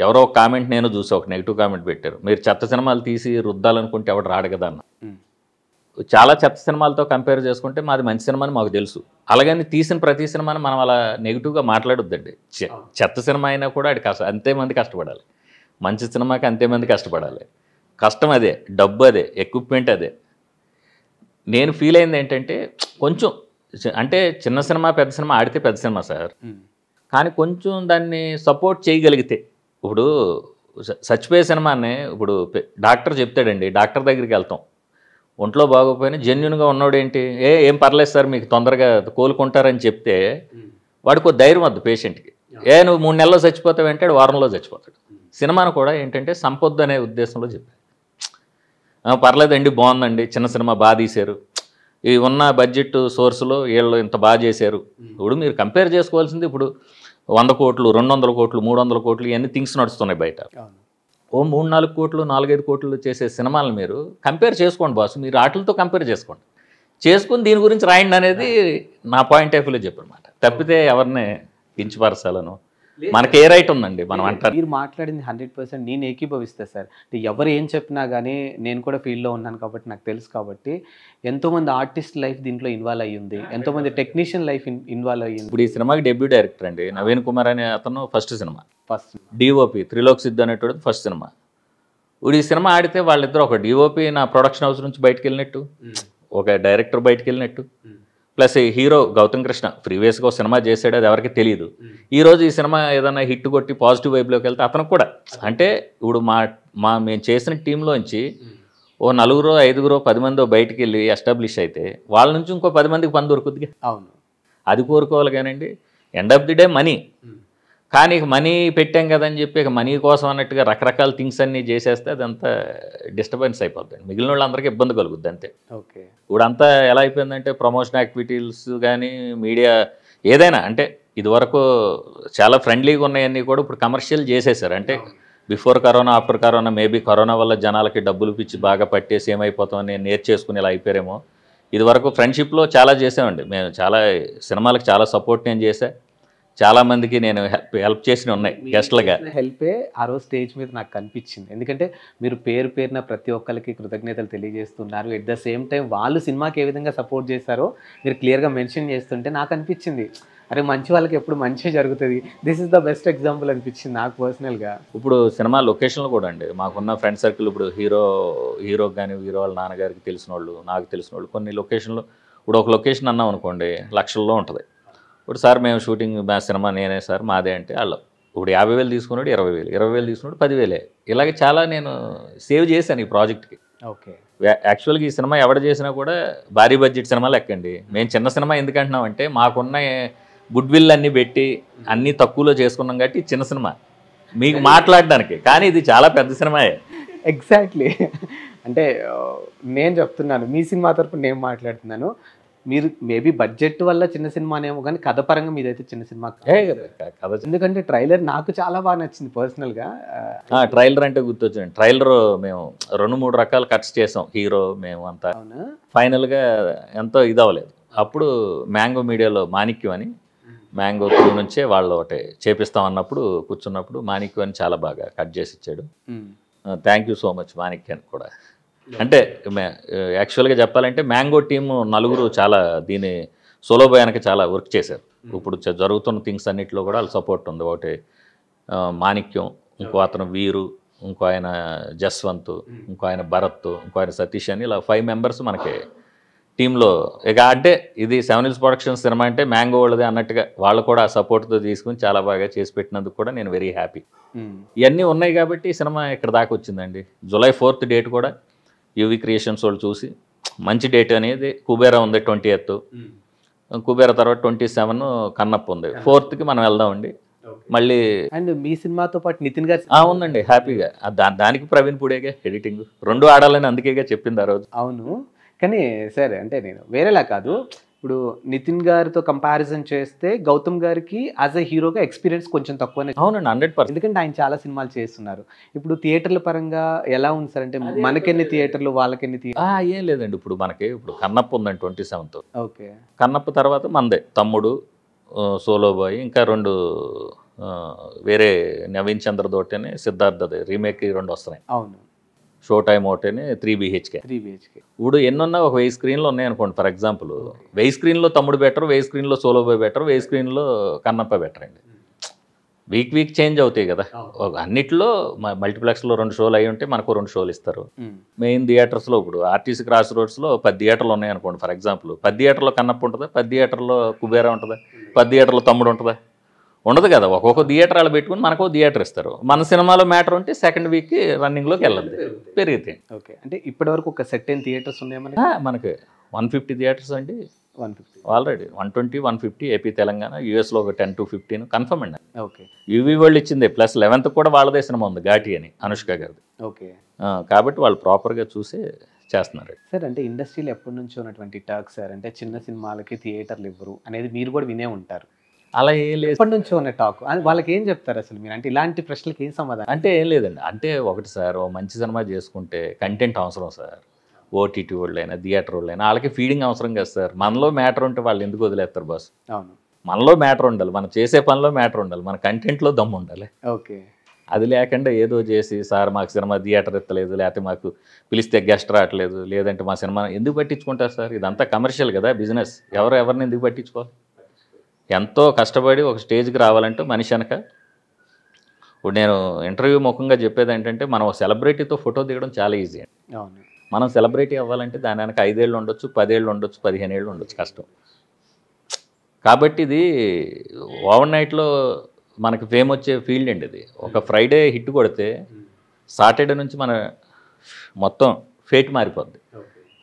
ఎవరో ఒక కామెంట్ నేను చూసా, ఒక నెగిటివ్ కామెంట్ పెట్టారు, మీరు చెత్త సినిమాలు తీసి రుద్దాలనుకుంటే ఎవడు రాడు కదా అన్న. చాలా చెత్త సినిమాలతో కంపేర్ చేసుకుంటే మాది మంచి సినిమా అని మాకు తెలుసు. అలాగని తీసిన ప్రతి సినిమాని మనం అలా నెగిటివ్గా మాట్లాడొద్దండి. చెత్త సినిమా అయినా కూడా అది అంతేమంది కష్టపడాలి, మంచి సినిమాకి అంతేమంది కష్టపడాలి. కష్టం అదే, డబ్బు అదే, ఎక్విప్మెంట్ అదే. నేను ఫీల్ అయింది ఏంటంటే కొంచెం అంటే చిన్న సినిమా పెద్ద సినిమా ఆడితే పెద్ద సినిమా సార్, కానీ కొంచెం దాన్ని సపోర్ట్ చేయగలిగితే. ఇప్పుడు చచ్చిపోయే సినిమాని ఇప్పుడు డాక్టర్ చెప్తాడండి, డాక్టర్ దగ్గరికి వెళ్తాం, ఒంట్లో బాగోపోయినా జెన్యున్గా ఉన్నాడు ఏంటి, ఏం పర్లేదు సార్ మీకు తొందరగా కోలుకుంటారని చెప్తే వాడికి ధైర్యం వద్దు పేషెంట్కి. నువ్వు 3 నెలల్లో చచ్చిపోతావు అంటే వారంలో చచ్చిపోతాడు. సినిమాను కూడా ఏంటంటే సంపొద్దు అనే ఉద్దేశంలో చెప్పారు. పర్లేదండి బాగుందండి, చిన్న సినిమా బాగా తీశారు, ఈ ఉన్న బడ్జెట్ సోర్స్లో వీళ్ళు ఇంత బాగా చేశారు. ఇప్పుడు మీరు కంపేర్ చేసుకోవాల్సింది ఇప్పుడు 100 కోట్లు 200 కోట్లు 300 కోట్లు ఇవన్నీ థింగ్స్ నడుస్తున్నాయి బయట. ఓ 3-4 కోట్లు 4-5 కోట్లు చేసే సినిమాలు మీరు కంపేర్ చేసుకోండి బాస్, మీరు వాటితో కంపేర్ చేసుకోండి, చేసుకుని దీని గురించి రాయండి అనేది నా పాయింట్ ఆఫ్ వ్యూలో చెప్పనమాట. తప్పితే ఎవరిని కించపరచాలను మనకి ఏ రైట్ ఉందండి మనం అంటారు. మీరు మాట్లాడింది 100% నేను ఏకీభవిస్తా సార్. అంటే ఎవరు ఏం చెప్పినా కానీ నేను కూడా ఫీల్డ్లో ఉన్నాను కాబట్టి నాకు తెలుసు. కాబట్టి ఎంతోమంది ఆర్టిస్ట్ లైఫ్ దీంట్లో ఇన్వాల్వ్ అయ్యింది, ఎంతోమంది టెక్నీషియన్ లైఫ్ ఇన్వాల్వ్ అయ్యింది. ఇప్పుడు ఈ సినిమాకి డెబ్యూ డైరెక్టర్ అండి నవీన్ కుమార్ అనే అతను first cinema, first DOP Trilok Siddhu అనేటువంటి ఫస్ట్ సినిమా. ఇప్పుడు ఈ సినిమా ఆడితే వాళ్ళిద్దరు ఒక డిఓపి నా ప్రొడక్షన్ హౌస్ నుంచి బయటకు వెళ్ళినట్టు, ఒక డైరెక్టర్ బయటకు వెళ్ళినట్టు, ప్లస్ హీరో గౌతమ్ కృష్ణ ప్రీవియస్గా ఒక సినిమా చేసాడు, అది ఎవరికి తెలియదు. ఈరోజు ఈ సినిమా ఏదైనా హిట్ కొట్టి పాజిటివ్ వైపులోకి వెళ్తే అతనికి కూడా అంటే ఇప్పుడు మేము చేసిన టీంలోంచి ఓ 4-5 10 బయటికి వెళ్ళి ఎస్టాబ్లిష్ అయితే వాళ్ళ నుంచి ఇంకో 10 మందికి పని దొరుకుద్ది. అవును, అది కోరుకోవాలి కానండి. End of the day money. కానీ మనీ పెట్టాం కదని చెప్పి ఇక మనీ కోసం అన్నట్టుగా రకరకాల థింగ్స్ అన్నీ చేసేస్తే అదంతా డిస్టర్బెన్స్ అయిపోద్ది, మిగిలిన వాళ్ళందరికీ ఇబ్బంది కలుగుద్ది అంతే. ఓకే. ఇప్పుడు అంతా ఎలా అయిపోయిందంటే ప్రమోషన్ యాక్టివిటీస్ కానీ మీడియా ఏదైనా అంటే ఇదివరకు చాలా ఫ్రెండ్లీగా ఉన్నాయన్నీ కూడా ఇప్పుడు కమర్షియల్ చేసేసారు. అంటే before corona after corona maybe corona వల్ల జనాలకి డబ్బులు పిచ్చి బాగా పట్టేసి ఏమైపోతామని నేర్చేసుకుని ఇలా అయిపోయారేమో. ఇదివరకు ఫ్రెండ్షిప్లో చాలా చేసామండి మేము, చాలా సినిమాలకు చాలా సపోర్ట్ నేను చేశా, చాలామందికి నేను హెల్ప్ చేసిన ఉన్నాయి గెస్ట్లుగా. హెల్పే ఆ రోజు స్టేజ్ మీద నాకు కనిపించింది. ఎందుకంటే మీరు పేరున ప్రతి ఒక్కరికి కృతజ్ఞతలు తెలియజేస్తున్నారు. ఎట్ ద సేమ్ టైం వాళ్ళు సినిమాకి ఏ విధంగా సపోర్ట్ చేశారో మీరు క్లియర్గా మెన్షన్ చేస్తుంటే నాకు అనిపించింది, అరే మంచి వాళ్ళకి ఎప్పుడు మంచి జరుగుతుంది, this is the best example అనిపించింది నాకు పర్సనల్గా. ఇప్పుడు సినిమా లొకేషన్లు కూడా అండి మాకున్న ఫ్రెండ్ సర్కిల్, ఇప్పుడు హీరోకి కానీ హీరో వాళ్ళ నాన్నగారికి తెలిసిన వాళ్ళు, నాకు తెలిసిన వాళ్ళు కొన్ని లొకేషన్లు. ఇప్పుడు ఒక లొకేషన్ అన్నాం అనుకోండి లక్షల్లో ఉంటుంది. ఇప్పుడు సార్ మేము షూటింగ్ మా సినిమా నేనే సార్ మాదే అంటే వాళ్ళు ఇప్పుడు 50,000 తీసుకున్నాడు 20,000, 20,000 తీసుకున్నాడు 10,000. ఇలాగే చాలా నేను సేవ్ చేశాను ఈ ప్రాజెక్ట్కి. ఓకే. యాక్చువల్గా ఈ సినిమా ఎవడ చేసినా కూడా భారీ బడ్జెట్ సినిమా లెక్కండి. మేము చిన్న సినిమా ఎందుకంటున్నాం అంటే మాకున్న గుడ్ విల్ అన్నీ పెట్టి అన్నీ తక్కువలో చేసుకున్నాం కాబట్టి చిన్న సినిమా మీకు మాట్లాడడానికి, కానీ ఇది చాలా పెద్ద సినిమాయే. ఎగ్జాక్ట్లీ. అంటే నేను చెప్తున్నాను మీ సినిమా తరపున నేను మాట్లాడుతున్నాను. మీరు మేబీ బడ్జెట్ వల్ల చిన్న సినిమానేమో కానీ కథ పరంగా మీదైతే చిన్న సినిమా కథ. ఎందుకంటే ట్రైలర్ నాకు చాలా బాగా నచ్చింది పర్సనల్గా. ట్రైలర్ అంటే గుర్తొచ్చింది. ట్రైలర్ మేము 2-3 రకాల కట్స్ చేసాం హీరో మేము అంతా. అవునా? ఫైనల్గా ఎంతో ఇది అవ్వలేదు. అప్పుడు మ్యాంగో మీడియాలో మాణిక్యం అని మ్యాంగో త్రూ నుంచే వాళ్ళు ఒకటి చేపిస్తాం అన్నప్పుడు కూర్చున్నప్పుడు మాణిక్యం అని చాలా బాగా కట్ చేసి ఇచ్చాడు. థ్యాంక్ యూ సో మచ్ మాణిక్యాన్ని కూడా. అంటే యాక్చువల్గా చెప్పాలంటే మ్యాంగో టీము 4 చాలా దీని సోలో భయానికి చాలా వర్క్ చేశారు. ఇప్పుడు జరుగుతున్న థింగ్స్ అన్నింటిలో కూడా వాళ్ళ సపోర్ట్ ఉంది. ఒకటి మాణిక్యం, ఇంకో అతను వీరు, ఇంకో ఆయన జస్వంత్, ఇంకో ఆయన భరత్, ఇంకో ఆయన సతీష్ అని ఇలా 5 మెంబర్స్ మనకి టీంలో. ఇక అంటే ఇది 7 Hills ప్రొడక్షన్స్ సినిమా అంటే మ్యాంగో వాళ్ళదే అన్నట్టుగా వాళ్ళు కూడా ఆ సపోర్ట్తో తీసుకుని చాలా బాగా చేసి పెట్టినందుకు కూడా నేను వెరీ హ్యాపీ. ఇవన్నీ ఉన్నాయి కాబట్టి ఈ సినిమా ఇక్కడ దాకా వచ్చిందండి. July 4th డేట్ కూడా యూవి క్రియేషన్స్ వాళ్ళు చూసి మంచి డేట్ అనేది కుబేరా ఉంది 20th, కుబేరా తర్వాత 27 కన్నప్ప ఉంది, 4th మనం వెళ్దామండి మళ్ళీ. అండ్ మీ సినిమాతో పాటు నితిన్ గారు ఉందండి హ్యాపీగా. దానికి ప్రవీణ్ పుడేగా ఎడిటింగ్ 2 ఆడాలని అందుకేగా చెప్పింది ఆ రోజు. అవును, కానీ సరే అంటే నేను వేరేలా కాదు, ఇప్పుడు నితిన్ గారితో కంపారిజన్ చేస్తే గౌతమ్ గారికి యాజ్ అ హీరోగా ఎక్స్పీరియన్స్ కొంచెం తక్కువనే. అవునండి 100%. ఎందుకంటే ఆయన చాలా సినిమాలు చేస్తున్నారు. ఇప్పుడు థియేటర్ల పరంగా ఎలా ఉంది సార్? అంటే మనకెన్ని థియేటర్లు వాళ్ళకెన్ని థియేటర్లు? ఏం లేదండి. ఇప్పుడు కన్నప్ప ఉందండి 27th. ఓకే. కన్నప్ప తర్వాత మందే తమ్ముడు, సోలో బాయ్, ఇంకా 2 వేరే నవీన్ చంద్ర తోటని సిద్ధార్థ రీమేక్ 2 వస్తున్నాయి. అవును. షో టైమ్ ఒకటేనే 3 BHK. ఇప్పుడు ఎన్నున్నా ఒక 1000 స్క్రీన్లు ఉన్నాయి అనుకోండి ఫర్ ఎగ్జాంపుల్. 1000 స్క్రీన్లో తమ్ముడు బెటర్, 1000 స్క్రీన్లో సోలో బాయ్ బెటర్, 1000 స్క్రీన్లో కన్నప్ప బెటర్ అండి. వీక్ చేంజ్ అవుతాయి కదా. అన్నిట్లో మల్టీప్లెక్స్లో 2 షోలు అయి ఉంటే మనకు 2 షోలు ఇస్తారు. మెయిన్ థియేటర్స్లో ఇప్పుడు ఆర్టీసీ క్రాస్ రోడ్స్లో 10 థియేటర్లు ఉన్నాయి అనుకోండి ఫర్ ఎగ్జాంపుల్. 10 థియేటర్లో కన్నప్ప ఉంటుందా, 10 థియేటర్లో కుబేరా ఉంటుందా, 10 థియేటర్లో తమ్ముడు ఉంటుందా? ఉండదు కదా. ఒక్కొక్క థియేటర్ వాళ్ళు పెట్టుకుని మనకు థియేటర్ ఇస్తారు. మన సినిమాలో మ్యాటర్ ఉంటే సెకండ్ వీక్ రన్నింగ్లోకి వెళ్ళదు, పెరిగితే. ఓకే. అంటే ఇప్పటివరకు ఒక సెర్టైన్ థియేటర్స్ ఉన్నాయి మనకి 150 థియేటర్స్ అండి. 150 ఆల్రెడీ 120, 150 ఏపీ తెలంగాణ, యూఎస్లో ఒక 10 to 15 కన్ఫర్మ్ అండి. ఓకే. యూవీ వాళ్ళు ఇచ్చింది ప్లస్ 11th కూడా వాళ్ళదే సినిమా ఉంది ఘాటి అని అనుష్క గారిది. ఓకే. కాబట్టి వాళ్ళు ప్రాపర్గా చూసి చేస్తున్నారు సార్. అంటే ఇండస్ట్రీలో ఎప్పటి నుంచో ఉన్నటువంటి టాక్ సార్, అంటే చిన్న సినిమాలకి థియేటర్లు ఇవ్వరు అనేది మీరు కూడా వినే ఉంటారు. అలా ఏం లేదు. ఎప్పటి నుంచో ఉన్న టాక్ వాళ్ళకి ఏం చెప్తారు అసలు మీరు? అంటే ఇలాంటి ప్రశ్నలకు ఏం సమాధానం? అంటే ఏం లేదండి, అంటే ఒకటి సార్, ఓ మంచి సినిమా చేసుకుంటే కంటెంట్ అవసరం సార్. ఓటీటీ వాళ్ళైనా థియేటర్ వాళ్ళైనా వాళ్ళకి ఫీడింగ్ అవసరం కదా సార్. మనలో మ్యాటర్ ఉంటే వాళ్ళు ఎందుకు వదిలేస్తారు బాస్? అవును, మనలో మ్యాటర్ ఉండాలి, మనం చేసే పనిలో మ్యాటర్ ఉండాలి, మన కంటెంట్లో దమ్ము ఉండాలి. ఓకే. అది లేకుండా ఏదో చేసి సార్ మాకు సినిమా థియేటర్ ఎత్తలేదు, లేకపోతే మాకు పిలిస్తే గెస్ట్ రావట్లేదు, లేదంటే మా సినిమా ఎందుకు పట్టించుకుంటారు సార్? ఇదంతా కమర్షియల్ కదా, బిజినెస్. ఎవరిని ఎందుకు పట్టించుకోవాలి? ఎంతో కష్టపడి ఒక స్టేజ్కి రావాలంటే మనిషి అనక. ఇప్పుడు నేను ఇంటర్వ్యూ ముఖంగా చెప్పేది ఏంటంటే, మనం సెలబ్రిటీతో ఫోటో దిగడం చాలా ఈజీ అండి. అవును, మనం సెలబ్రిటీ అవ్వాలంటే దాని వెనక 5 ఏళ్ళు ఉండొచ్చు, 10 ఏళ్ళు ఉండొచ్చు, 15 ఏళ్ళు ఉండొచ్చు, కష్టం. కాబట్టి ఇది ఓవర్ నైట్లో మనకి ఫేమ్ వచ్చే ఫీల్డ్ అండి ఇది. ఒక ఫ్రైడే హిట్ కొడితే సాటర్డే నుంచి మన మొత్తం ఫేట్ మారిపోద్ది.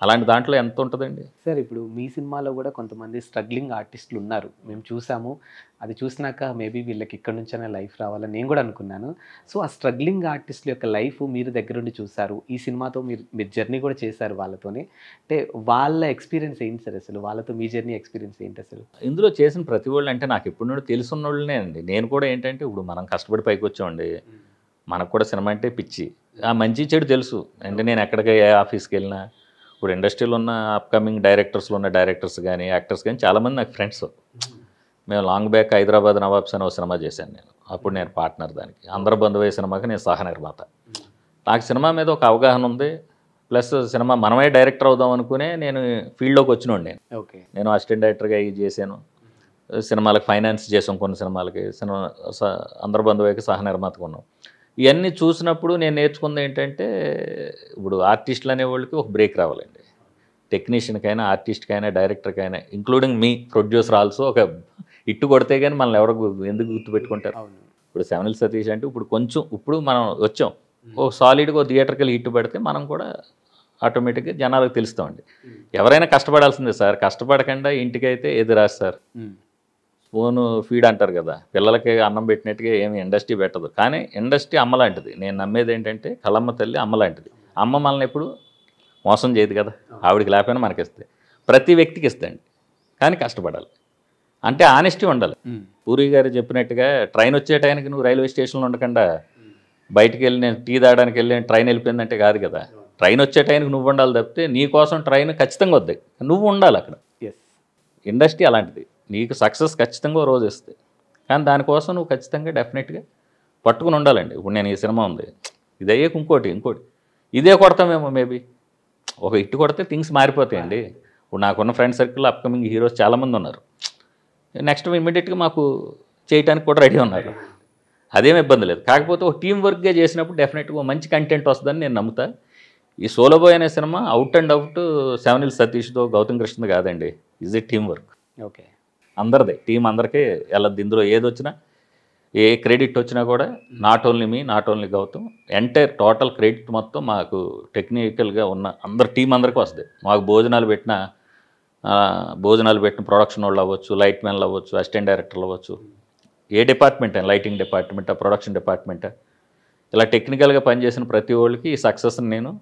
అలాంటి దాంట్లో ఎంత ఉంటుందండి సార్? ఇప్పుడు మీ సినిమాలో కూడా కొంతమంది స్ట్రగ్లింగ్ ఆర్టిస్టులు ఉన్నారు, మేము చూసాము. అది చూసినాక మేబీ వీళ్ళకి ఇక్కడ నుంచైనా లైఫ్ రావాలని నేను కూడా అనుకున్నాను. సో ఆ స్ట్రగ్లింగ్ ఆర్టిస్టుల యొక్క లైఫ్ మీరు దగ్గరుండి చూసారు, ఈ సినిమాతో మీరు జర్నీ కూడా చేశారు వాళ్ళతోనే. అంటే వాళ్ళ ఎక్స్పీరియన్స్ ఏంటి సార్ అసలు? వాళ్ళతో మీ జర్నీ ఎక్స్పీరియన్స్ ఏంటి అసలు? ఇందులో చేసిన ప్రతి వాళ్ళు అంటే నాకు ఎప్పుడు నుండి తెలుసున్న వాళ్ళనే అండి. నేను కూడా ఏంటంటే ఇప్పుడు మనం కష్టపడి పైకి వచ్చామండి, మనకు కూడా సినిమా అంటే పిచ్చి, ఆ మంచి చెడు తెలుసు. అంటే నేను ఎక్కడికి ఏ ఆఫీస్కి వెళ్ళినా, ఇప్పుడు ఇండస్ట్రీలో ఉన్న అప్కమింగ్ డైరెక్టర్స్లో ఉన్న డైరెక్టర్స్ కానీ యాక్టర్స్ కానీ చాలామంది నాకు ఫ్రెండ్స్. మేము లాంగ్ బ్యాక్ హైదరాబాద్ నవాబ్స్ అని ఒక సినిమా చేశాను నేను, అప్పుడు నేను పార్ట్నర్ దానికి. అందరు బంధువే సినిమాకి నేను సహ నిర్మాత. నాకు సినిమా మీద ఒక అవగాహన ఉంది, ప్లస్ సినిమా మనమే డైరెక్టర్ అవుదాం అనుకునే నేను ఫీల్డ్లోకి వచ్చినోండి. ఓకే, నేను అసిస్టెంట్ డైరెక్టర్గా ఇది చేశాను, సినిమాలకు ఫైనాన్స్ చేసాం, కొన్ని సినిమాలకి సినిమా అందరు బంధువుకి సహ నిర్మాతగా ఉన్నాం. ఇవన్నీ చూసినప్పుడు నేను నేర్చుకుంది ఏంటంటే, ఇప్పుడు ఆర్టిస్టులు అనేవాళ్ళకి ఒక బ్రేక్ రావాలండి. టెక్నీషియన్కైనా, ఆర్టిస్ట్కైనా, డైరెక్టర్కైనా, ఇంక్లూడింగ్ మీ ప్రొడ్యూసర్ ఆల్సో. ఒక ఇట్టు కొడితే కానీ మనల్ని ఎవరు ఎందుకు గుర్తుపెట్టుకుంటారు? ఇప్పుడు 7 Hills సతీష్ అంటే ఇప్పుడు మనం వచ్చాం, ఓ సాలిడ్గా ఓ థియేటర్కి వెళ్ళి హిట్ పడితే మనం కూడా ఆటోమేటిక్గా జనాలకు తెలుస్తామండి. ఎవరైనా కష్టపడాల్సిందే సార్, కష్టపడకుండా ఇంటికైతే ఏది రాదు సార్. స్పూను ఫీడ్ అంటారు కదా, పిల్లలకి అన్నం పెట్టినట్టుగా ఏమి ఇండస్ట్రీ పెట్టదు, కానీ ఇండస్ట్రీ అమ్మ లాంటిది. నేను నమ్మేది ఏంటంటే కళమ్మ తల్లి అమ్మ లాంటిది. అమ్మ మనల్ని ఎప్పుడు మోసం చేయదు కదా, ఆవిడికి లేకపోయినా మనకి ఇస్తుంది, ప్రతి వ్యక్తికి ఇస్తుంది, కానీ కష్టపడాలి. అంటే ఆనెస్టీ ఉండాలి. పూరి గారు చెప్పినట్టుగా ట్రైన్ వచ్చే టైంకి నువ్వు రైల్వే స్టేషన్లో ఉండకుండా బయటికి వెళ్ళి నేను టీ తాగడానికి వెళ్ళి ట్రైన్ వెళ్ళిపోయిందంటే కాదు కదా. ట్రైన్ వచ్చే టైంకి నువ్వు ఉండాలి తప్పితే నీ కోసం ట్రైన్ ఖచ్చితంగా వద్దాయి, నువ్వు ఉండాలి అక్కడ. ఇండస్ట్రీ అలాంటిది, నీకు సక్సెస్ ఖచ్చితంగా రోజు ఇస్తుంది, కానీ దానికోసం నువ్వు ఖచ్చితంగా డెఫినెట్గా పట్టుకుని ఉండాలండి. ఇప్పుడు నేను ఈ సినిమా ఉంది, ఇది అయ్యాక ఇంకోటి ఇదే కొడతామేమో, మేబీ ఒక హిట్ కొడితే థింగ్స్ మారిపోతాయండి. ఇప్పుడు నాకున్న ఫ్రెండ్ సర్కిల్లో అప్కమింగ్ హీరోస్ చాలామంది ఉన్నారు, నెక్స్ట్ ఇమ్మీడియట్గా మాకు చేయడానికి కూడా రెడీ ఉన్నారు, అదేం ఇబ్బంది లేదు. కాకపోతే ఒక టీం వర్క్గా చేసినప్పుడు డెఫినెట్గా మంచి కంటెంట్ వస్తుందని నేను నమ్ముతా. ఈ సోలో బాయ్ అనే cinema out and out 7 Hills సతీష్తో గౌతమ్ కృష్ణతో కాదండి, is a team work. Okay, అందరిదే, టీం అందరికీ వెళ్ళద్దు. ఇందులో ఏది వచ్చినా, ఏ క్రెడిట్ వచ్చినా కూడా not only me, not only Gautam, entire total credit మొత్తం మాకు టెక్నికల్గా ఉన్న అందరు టీం అందరికీ వస్తుంది. మాకు భోజనాలు పెట్టిన ప్రొడక్షన్ వాళ్ళు అవ్వచ్చు, లైట్ మ్యాన్లు అవ్వచ్చు, అసిస్టెంట్ డైరెక్టర్లు అవ్వచ్చు, ఏ డిపార్ట్మెంట్ అయినా, లైటింగ్ డిపార్ట్మెంట్, ప్రొడక్షన్ డిపార్ట్మెంట్, ఇలా టెక్నికల్గా పనిచేసిన ప్రతి వాళ్ళకి ఈ సక్సెస్ని నేను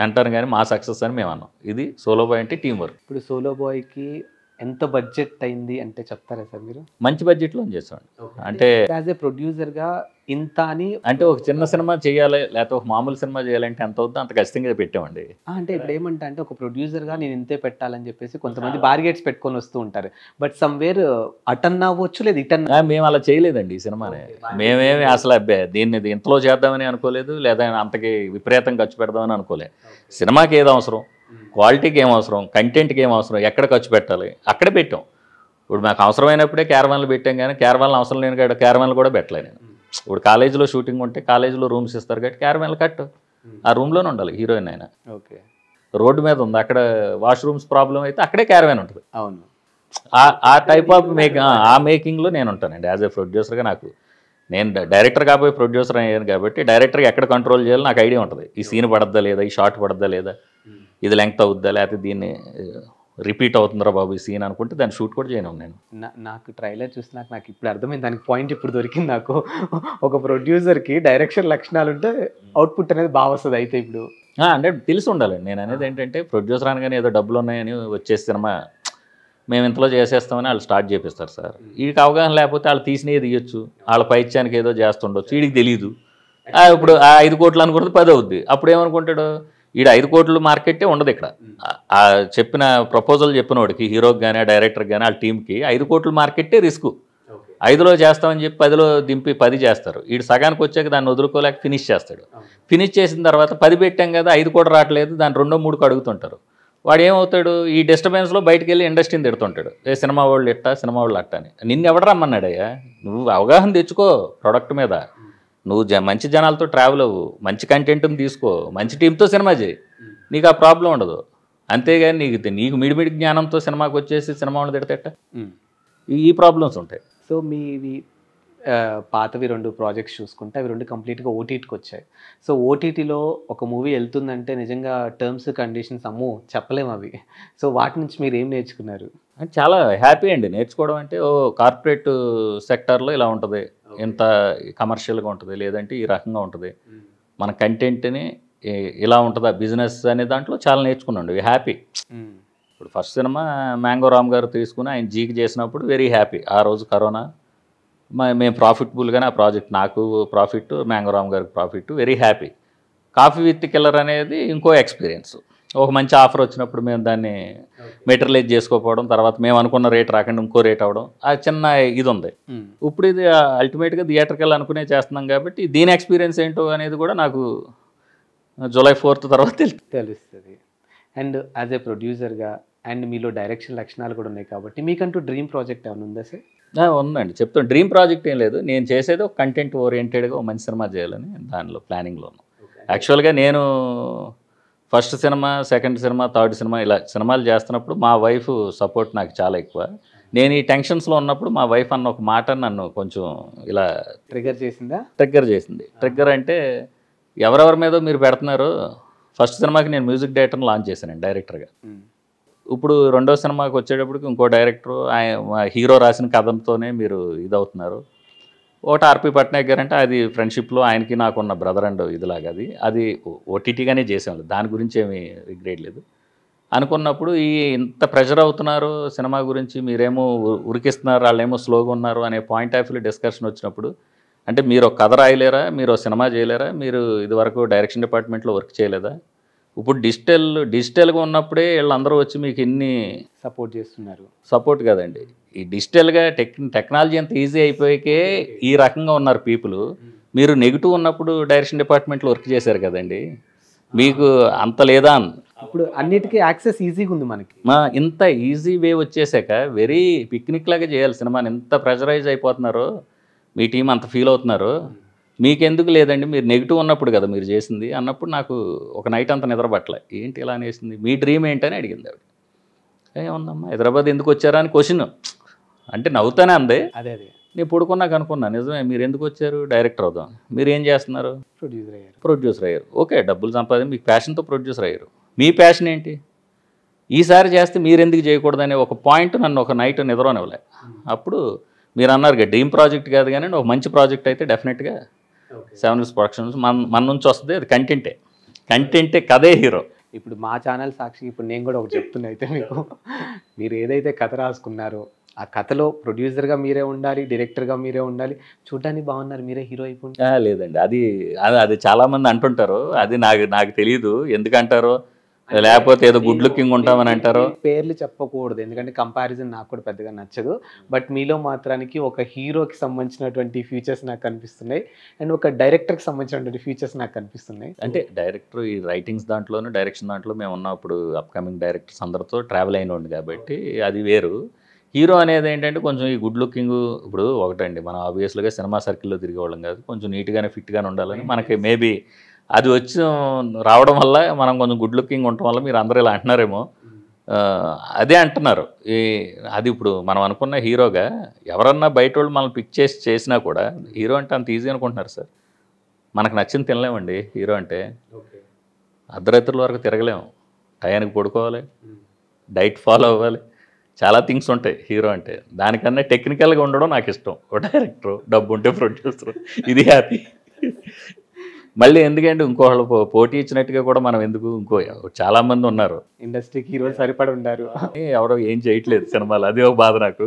అంటాను, కానీ మా సక్సెస్ అని మేము అన్నాం. ఇది సోలో బాయ్ అంటే టీం వర్క్. ఇప్పుడు సోలో బాయ్కి ఎంత బడ్జెట్ అయింది అంటే చెప్తారా సార్ మీరు? మంచి బడ్జెట్లో చేసామండి. అంటే యాజ్ ఏ ప్రొడ్యూసర్గా ఇంత అని, అంటే ఒక చిన్న సినిమా చేయాలి లేకపోతే ఒక మామూలు సినిమా చేయాలంటే ఎంత అవుతుందో అంత ఖచ్చితంగా పెట్టామండి. అంటే ఇప్పుడు ఏమంటా అంటే ఒక ప్రొడ్యూసర్గా నేను ఇంతే పెట్టాలని చెప్పేసి కొంతమంది బార్గెట్స్ పెట్టుకొని వస్తూ ఉంటారు, బట్ సమ్వేర్ అటన్ అవ్వచ్చు, లేదు ఇటన్. మేము అలా చేయలేదండి ఈ సినిమాని. మేమేమి అసలు దీన్ని ఇంతలో చేద్దామని అనుకోలేదు, లేదా అంతకి విపరీతం ఖర్చు పెడదామని అనుకోలేదు. సినిమాకి ఏది అవసరం, క్వాలిటీకి ఏం అవసరం, కంటెంట్కి ఏం అవసరం, ఎక్కడ ఖర్చు పెట్టాలి అక్కడే పెట్టాం. ఇప్పుడు మాకు అవసరమైనప్పుడే క్యారవాన్లు పెట్టాం, కానీ క్యారవాన్లు అవసరం లేని కాడ క్యారవాన్లు కూడా పెట్టలేదు నేను. ఇప్పుడు కాలేజీలో షూటింగ్ ఉంటే కాలేజీలో రూమ్స్ ఇస్తారు కాబట్టి క్యారవాన్లు కట్టు, ఆ రూమ్లోనే ఉండాలి హీరోయిన్ అయినా. ఓకే, రోడ్డు మీద ఉంది, అక్కడ వాష్రూమ్స్ ప్రాబ్లం అయితే అక్కడే క్యారవాన్ ఉంటుంది. అవును, ఆ టైప్ ఆఫ్ మేకింగ్లో నేను ఉంటానండి. యాజ్ ఏ ప్రొడ్యూసర్గా నేను డైరెక్టర్ కాబోయే ప్రొడ్యూసర్ అయ్యాను కాబట్టి డైరెక్టర్గా ఎక్కడ కంట్రోల్ చేయాలో నాకు ఐడియా ఉంటుంది. ఈ సీన్ పడద్దా లేదా, ఈ షార్ట్ పడద్దా లేదా, ఇది లెంగ్త్ అవుద్దా, లేకపోతే దీన్ని రిపీట్ అవుతుందిరా బాబు ఈ సీన్ అనుకుంటే దాన్ని షూట్ కూడా చేయను నేను. నాకు ట్రైలర్ చూసినాక నాకు ఇప్పుడు అర్థమైంది, దానికి పాయింట్ ఇప్పుడు దొరికింది నాకు. ఒక ప్రొడ్యూసర్కి డైరెక్షన్ లక్షణాలు ఉంటే అవుట్పుట్ అనేది బాగా వస్తుంది. అయితే ఇప్పుడు అంటే తెలిసి ఉండాలండి. నేను అనేది ఏంటంటే ప్రొడ్యూసర్ అనగానే ఏదో డబ్బులు ఉన్నాయని వచ్చే సినిమా మేము ఇంతలో చేసేస్తామని వాళ్ళు స్టార్ట్ చేపిస్తారు సార్. వీడికి అవగాహన లేకపోతే వాళ్ళు తీసినవి తీయొచ్చు, వాళ్ళ పైత్యానికి ఏదో చేస్తుండొచ్చు, వీడికి తెలియదు. ఇప్పుడు ఆ 5 కోట్లు అనుకుంటే 10 అవుద్ది. అప్పుడు ఏమనుకుంటాడు, ఈడ 5 కోట్లు మార్కెట్టే ఉండదు ఇక్కడ. ఆ చెప్పిన ప్రపోజల్ చెప్పిన వాడికి, హీరోకి కానీ డైరెక్టర్కి కానీ వాళ్ళ టీంకి 5 కోట్ల మార్కెట్టే రిస్క్. 5లో చేస్తామని చెప్పి 10లో దింపి 10 చేస్తారు. వీడు సగానికి వచ్చాక దాన్ని వదులుకోలేక ఫినిష్ చేస్తాడు. ఫినిష్ చేసిన తర్వాత 10 పెట్టాం కదా, 5 కూడా రావట్లేదు, దాన్ని 2, 3 అడుగుతుంటారు. వాడు ఏమవుతాడు, ఈ డిస్టర్బెన్స్లో బయటకు వెళ్ళి ఇండస్ట్రీని తిడుతుంటాడు, సినిమా వాళ్ళు ఎట్టా, సినిమా వాళ్ళు అట్టా అని. నిన్ను ఎవడు రమ్మన్నాడయ్యా? నువ్వు అవగాహన తెచ్చుకో ప్రొడక్ట్ మీద, నువ్వు మంచి జనాలతో ట్రావెల్ అవ్వు, మంచి కంటెంట్ని తీసుకో, మంచి టీంతో సినిమా చేయి, నీకు ఆ ప్రాబ్లం ఉండదు. అంతేగాని నీకు మిడిమిడి జ్ఞానంతో సినిమాకి వచ్చేసి సినిమా వాళ్ళు తిడతేట ఈ ప్రాబ్లమ్స్ ఉంటాయి. సో మీవి పాతవి 2 ప్రాజెక్ట్స్ చూసుకుంటే అవి 2 కంప్లీట్గా ఓటీటీకి వచ్చాయి. సో ఓటీటీలో ఒక మూవీ వెళ్తుందంటే నిజంగా టర్మ్స్ కండిషన్స్ అమ్మో చెప్పలేము అవి. సో వాటి నుంచి మీరు ఏం నేర్చుకున్నారు? చాలా హ్యాపీ అండి నేర్చుకోవడం అంటే. కార్పొరేట్ సెక్టార్లో ఇలా ఉంటుంది, ఇంత కమర్షియల్గా ఉంటుంది, లేదంటే ఈ రకంగా ఉంటుంది, మన కంటెంట్ని ఇలా ఉంటుందా బిజినెస్ అనే దాంట్లో చాలా నేర్చుకున్నాండి. హ్యాపీ. ఇప్పుడు ఫస్ట్ సినిమా మ్యాంగో రామ్ గారు తీసుకుని ఆయన జీకి చేసినప్పుడు వెరీ హ్యాపీ. ఆ రోజు కరోనా, మేము ప్రాఫిటబుల్గానే ఆ ప్రాజెక్ట్, నాకు ప్రాఫిట్, మ్యాంగో రామ్ గారికి profit, very happy. Coffee with killer అనేది ఇంకో ఎక్స్పీరియన్స్. ఒక మంచి ఆఫర్ వచ్చినప్పుడు మేము దాన్ని మెటీరియలైజ్ చేసుకోకపోవడం, తర్వాత మేము అనుకున్న రేట్ రాకుండా ఇంకో రేట్ అవ్వడం, ఆ చిన్న ఇది ఉంది. ఇప్పుడు ఇది అల్టిమేట్గా థియేటర్కి వెళ్ళి అనుకునే చేస్తున్నాం కాబట్టి దీని ఎక్స్పీరియన్స్ ఏంటో అనేది కూడా నాకు జూలై 4th తర్వాత తెలుస్తుంది. అండ్ యాజ్ ఏ ప్రొడ్యూసర్గా అండ్ మీలో డైరెక్షన్ లక్షణాలు కూడా ఉన్నాయి కాబట్టి మీకంటూ డ్రీమ్ ప్రాజెక్ట్ ఏమైనా ఉందా సార్? ఉందండి, చెప్తాను. డ్రీమ్ ప్రాజెక్ట్ ఏం లేదు, నేను చేసేది ఒక కంటెంట్ ఓరియంటెడ్గా ఒక మంచి సినిమా చేయాలని దానిలో ప్లానింగ్లో ఉన్నాను. యాక్చువల్గా నేను first cinema, second cinema, third cinema ఇలా సినిమాలు చేస్తున్నప్పుడు మా వైఫ్ సపోర్ట్ నాకు చాలా ఎక్కువ. నేను ఈ టెన్షన్స్లో ఉన్నప్పుడు మా వైఫ్ అన్న ఒక మాట నన్ను కొంచెం ఇలా ట్రిగ్గర్ చేసిందా? ట్రిగ్గర్ చేసింది. ట్రిగ్గర్ అంటే ఎవరెవరి మీదో మీరు పెడుతున్నారు. ఫస్ట్ సినిమాకి నేను మ్యూజిక్ డైరెక్టర్ని లాంచ్ చేశానండి డైరెక్టర్గా. ఇప్పుడు రెండో సినిమాకి వచ్చేటప్పటికి ఇంకో డైరెక్టరు, హీరో రాసిన కథంతోనే మీరు ఇదవుతున్నారు. ఒకటి ఆర్పి పట్నాయక్ గారు అంటే అది ఫ్రెండ్షిప్లో ఆయనకి నాకున్న బ్రదర్ అండ్ ఇదిలాగా అది ఓటీటీగానే చేసాం, దాని గురించి ఏమీ రిగ్రెట్ లేదు. అనుకున్నప్పుడు ఇంత ప్రెషర్ అవుతున్నారు సినిమా గురించి, మీరేమో ఉరికిస్తున్నారు, వాళ్ళేమో స్లోగా ఉన్నారు అనే పాయింట్ ఆఫ్ వ్యూ డిస్కషన్ వచ్చినప్పుడు, అంటే మీరు ఒక కథ రాయలేరా, మీరు సినిమా చేయలేరా, మీరు ఇదివరకు డైరెక్షన్ డిపార్ట్మెంట్లో వర్క్ చేయలేదా, ఇప్పుడు డిజిటల్గా ఉన్నప్పుడే వీళ్ళందరూ వచ్చి మీకు ఎన్ని సపోర్ట్ చేస్తున్నారు. సపోర్ట్ కదండి, ఈ డిజిటల్గా టెక్నాలజీ అంత ఈజీ అయిపోయాకే ఈ రకంగా ఉన్నారు పీపుల్. మీరు నెగిటివ్ ఉన్నప్పుడు డైరెక్షన్ డిపార్ట్మెంట్లో వర్క్ చేశారు కదండి, మీకు అంత లేదా? ఇప్పుడు అన్నిటికీ యాక్సెస్ ఈజీగా ఉంది మనకి. ఇంత ఈజీ వే వచ్చేసాక వెరీ పిక్నిక్ లాగా చేయాలి సినిమాని. ఎంత ప్రెజరైజ్ అయిపోతున్నారో, మీ టీం అంత ఫీల్ అవుతున్నారు, మీకెందుకు లేదండి, మీరు నెగిటివ్ ఉన్నప్పుడు కదా మీరు చేసింది అన్నప్పుడు నాకు ఒక నైట్ అంతా నిద్రపట్టలే. ఏంటి ఇలా అనేసింది, మీ డ్రీమ్ ఏంటని అడిగింది ఆవిడ. ఏముందమ్మా హైదరాబాద్ ఎందుకు వచ్చారా అని క్వశ్చన్ అంటే నవ్వుతానే అందే. అదే నేను పడుకున్నాక అనుకున్నాను, నిజమే మీరు ఎందుకు వచ్చారు, డైరెక్టర్ అవుదాం. మీరు ఏం చేస్తున్నారు, ప్రొడ్యూసర్ అయ్యారు. ఓకే, డబ్బులు సంపాదించి మీకు ప్యాషన్తో ప్రొడ్యూసర్ అయ్యారు. మీ ప్యాషన్ ఏంటి, ఈసారి చేస్తే మీరు ఎందుకు చేయకూడదనే ఒక పాయింట్ నన్ను ఒక నైట్ నిద్రనివ్వలే. అప్పుడు మీరు అన్నారు డ్రీమ్ ప్రాజెక్ట్ కాదు కానీ ఒక మంచి ప్రాజెక్ట్ అయితే డెఫినెట్గా 7 Hills ప్రొడక్షన్స్ మన నుంచి వస్తుంది. అది కంటెంటే కథే హీరో. ఇప్పుడు మా ఛానల్ సాక్షి ఇప్పుడు నేను కూడా ఒకటి చెప్తున్నా అయితే మీకు, మీరు ఏదైతే కథ రాసుకున్నారో ఆ కథలో ప్రొడ్యూసర్గా మీరే ఉండాలి, డైరెక్టర్గా మీరే ఉండాలి, చూడడానికి బాగున్నారు, మీరే హీరో అయిపోయింది. లేదండి, అది చాలామంది అంటుంటారు, అది నాకు తెలియదు ఎందుకంటారో, లేకపోతే ఏదో గుడ్ లుకింగ్ ఉంటామని అంటారు. పేర్లు చెప్పకూడదు ఎందుకంటే కంపారిజన్ నాకు కూడా పెద్దగా నచ్చదు. బట్ మీలో మాత్రానికి ఒక హీరోకి సంబంధించినటువంటి ఫీచర్స్ నాకు కనిపిస్తున్నాయి అండ్ ఒక డైరెక్టర్కి సంబంధించినటువంటి ఫీచర్స్ నాకు కనిపిస్తున్నాయి. అంటే డైరెక్టర్ ఈ రైటింగ్స్ దాంట్లోనూ డైరెక్షన్ దాంట్లో మేము ఉన్నప్పుడు అప్కమింగ్ డైరెక్టర్స్ అందరితో ట్రావెల్ అయినోండి కాబట్టి అది వేరు. హీరో అనేది ఏంటంటే కొంచెం ఈ గుడ్ లుకింగ్, ఇప్పుడు ఒకటండి మనం ఆబ్వియస్గా సినిమా సర్కిల్లో తిరిగేవాళ్ళం కాదు, కొంచెం నీట్గానే ఫిట్గానే ఉండాలని మనకి మేబీ అది వచ్చి రావడం వల్ల మనం కొంచెం గుడ్ లుకింగ్ ఉండటం వల్ల మీరు అందరూ ఇలా అంటున్నారేమో, అదే అంటున్నారు. అది ఇప్పుడు మనం అనుకున్న హీరోగా ఎవరన్నా బయట వాళ్ళు మనం పిక్ చేసినా కూడా హీరో అంటే అంత ఈజీ అనుకుంటున్నారు సార్. మనకు నచ్చింది తినలేమండి హీరో అంటే. అర్ధరాత్రుల వరకు తిరగలేము, టయానికి పడుకోవాలి, డైట్ ఫాలో అవ్వాలి, చాలా థింగ్స్ ఉంటాయి హీరో అంటే. దానికన్నా టెక్నికల్గా ఉండడం నాకు ఇష్టం. ఓ డైరెక్టర్, డబ్బు ఉంటే ప్రొడ్యూసర్, ఇది హ్యాపీ. మళ్ళీ ఎందుకంటే ఇంకోళ్ళు పోటీ ఇచ్చినట్టుగా కూడా మనం ఎందుకు చాలా మంది ఉన్నారు ఇండస్ట్రీకి హీరోలు సరిపడి ఉన్నారు. ఎవరో ఏం చేయట్లేదు సినిమాలు, అది ఒక బాధ నాకు.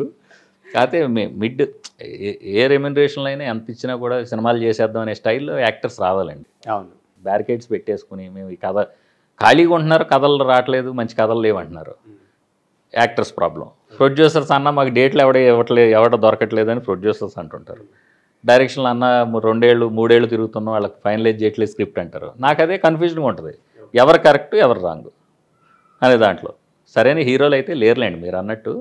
కాకపోతే మిడ్ ఏ రెమ్యునరేషన్లో అయినా ఎంత ఇచ్చినా కూడా సినిమాలు చేసేద్దాం అనే స్టైల్లో యాక్టర్స్ రావాలండి. అవును. బ్యారికేడ్స్ పెట్టేసుకుని మేము ఈ కథ ఖాళీగా ఉంటున్నారు, కథలు రావట్లేదు, మంచి కథలు లేవంటున్నారు. Actors problem. ప్రొడ్యూసర్స్ అన్న మాకు డేట్లు ఎవడ దొరకట్లేదు అని ప్రొడ్యూసర్స్ అంటుంటారు. డైరెక్షన్లు అన్న 2 ఏళ్ళు 3 ఏళ్ళు తిరుగుతున్నాం, వాళ్ళకి ఫైనలైజ్ చేయట్లేదు స్క్రిప్ట్ అంటారు. నాకు అదే కన్ఫ్యూజన్గా ఉంటుంది, ఎవరు కరెక్ట్ ఎవరు రాంగ్ అనే దాంట్లో. సరైన హీరోలు అయితే లేరులేండి. మీరు అన్నట్టు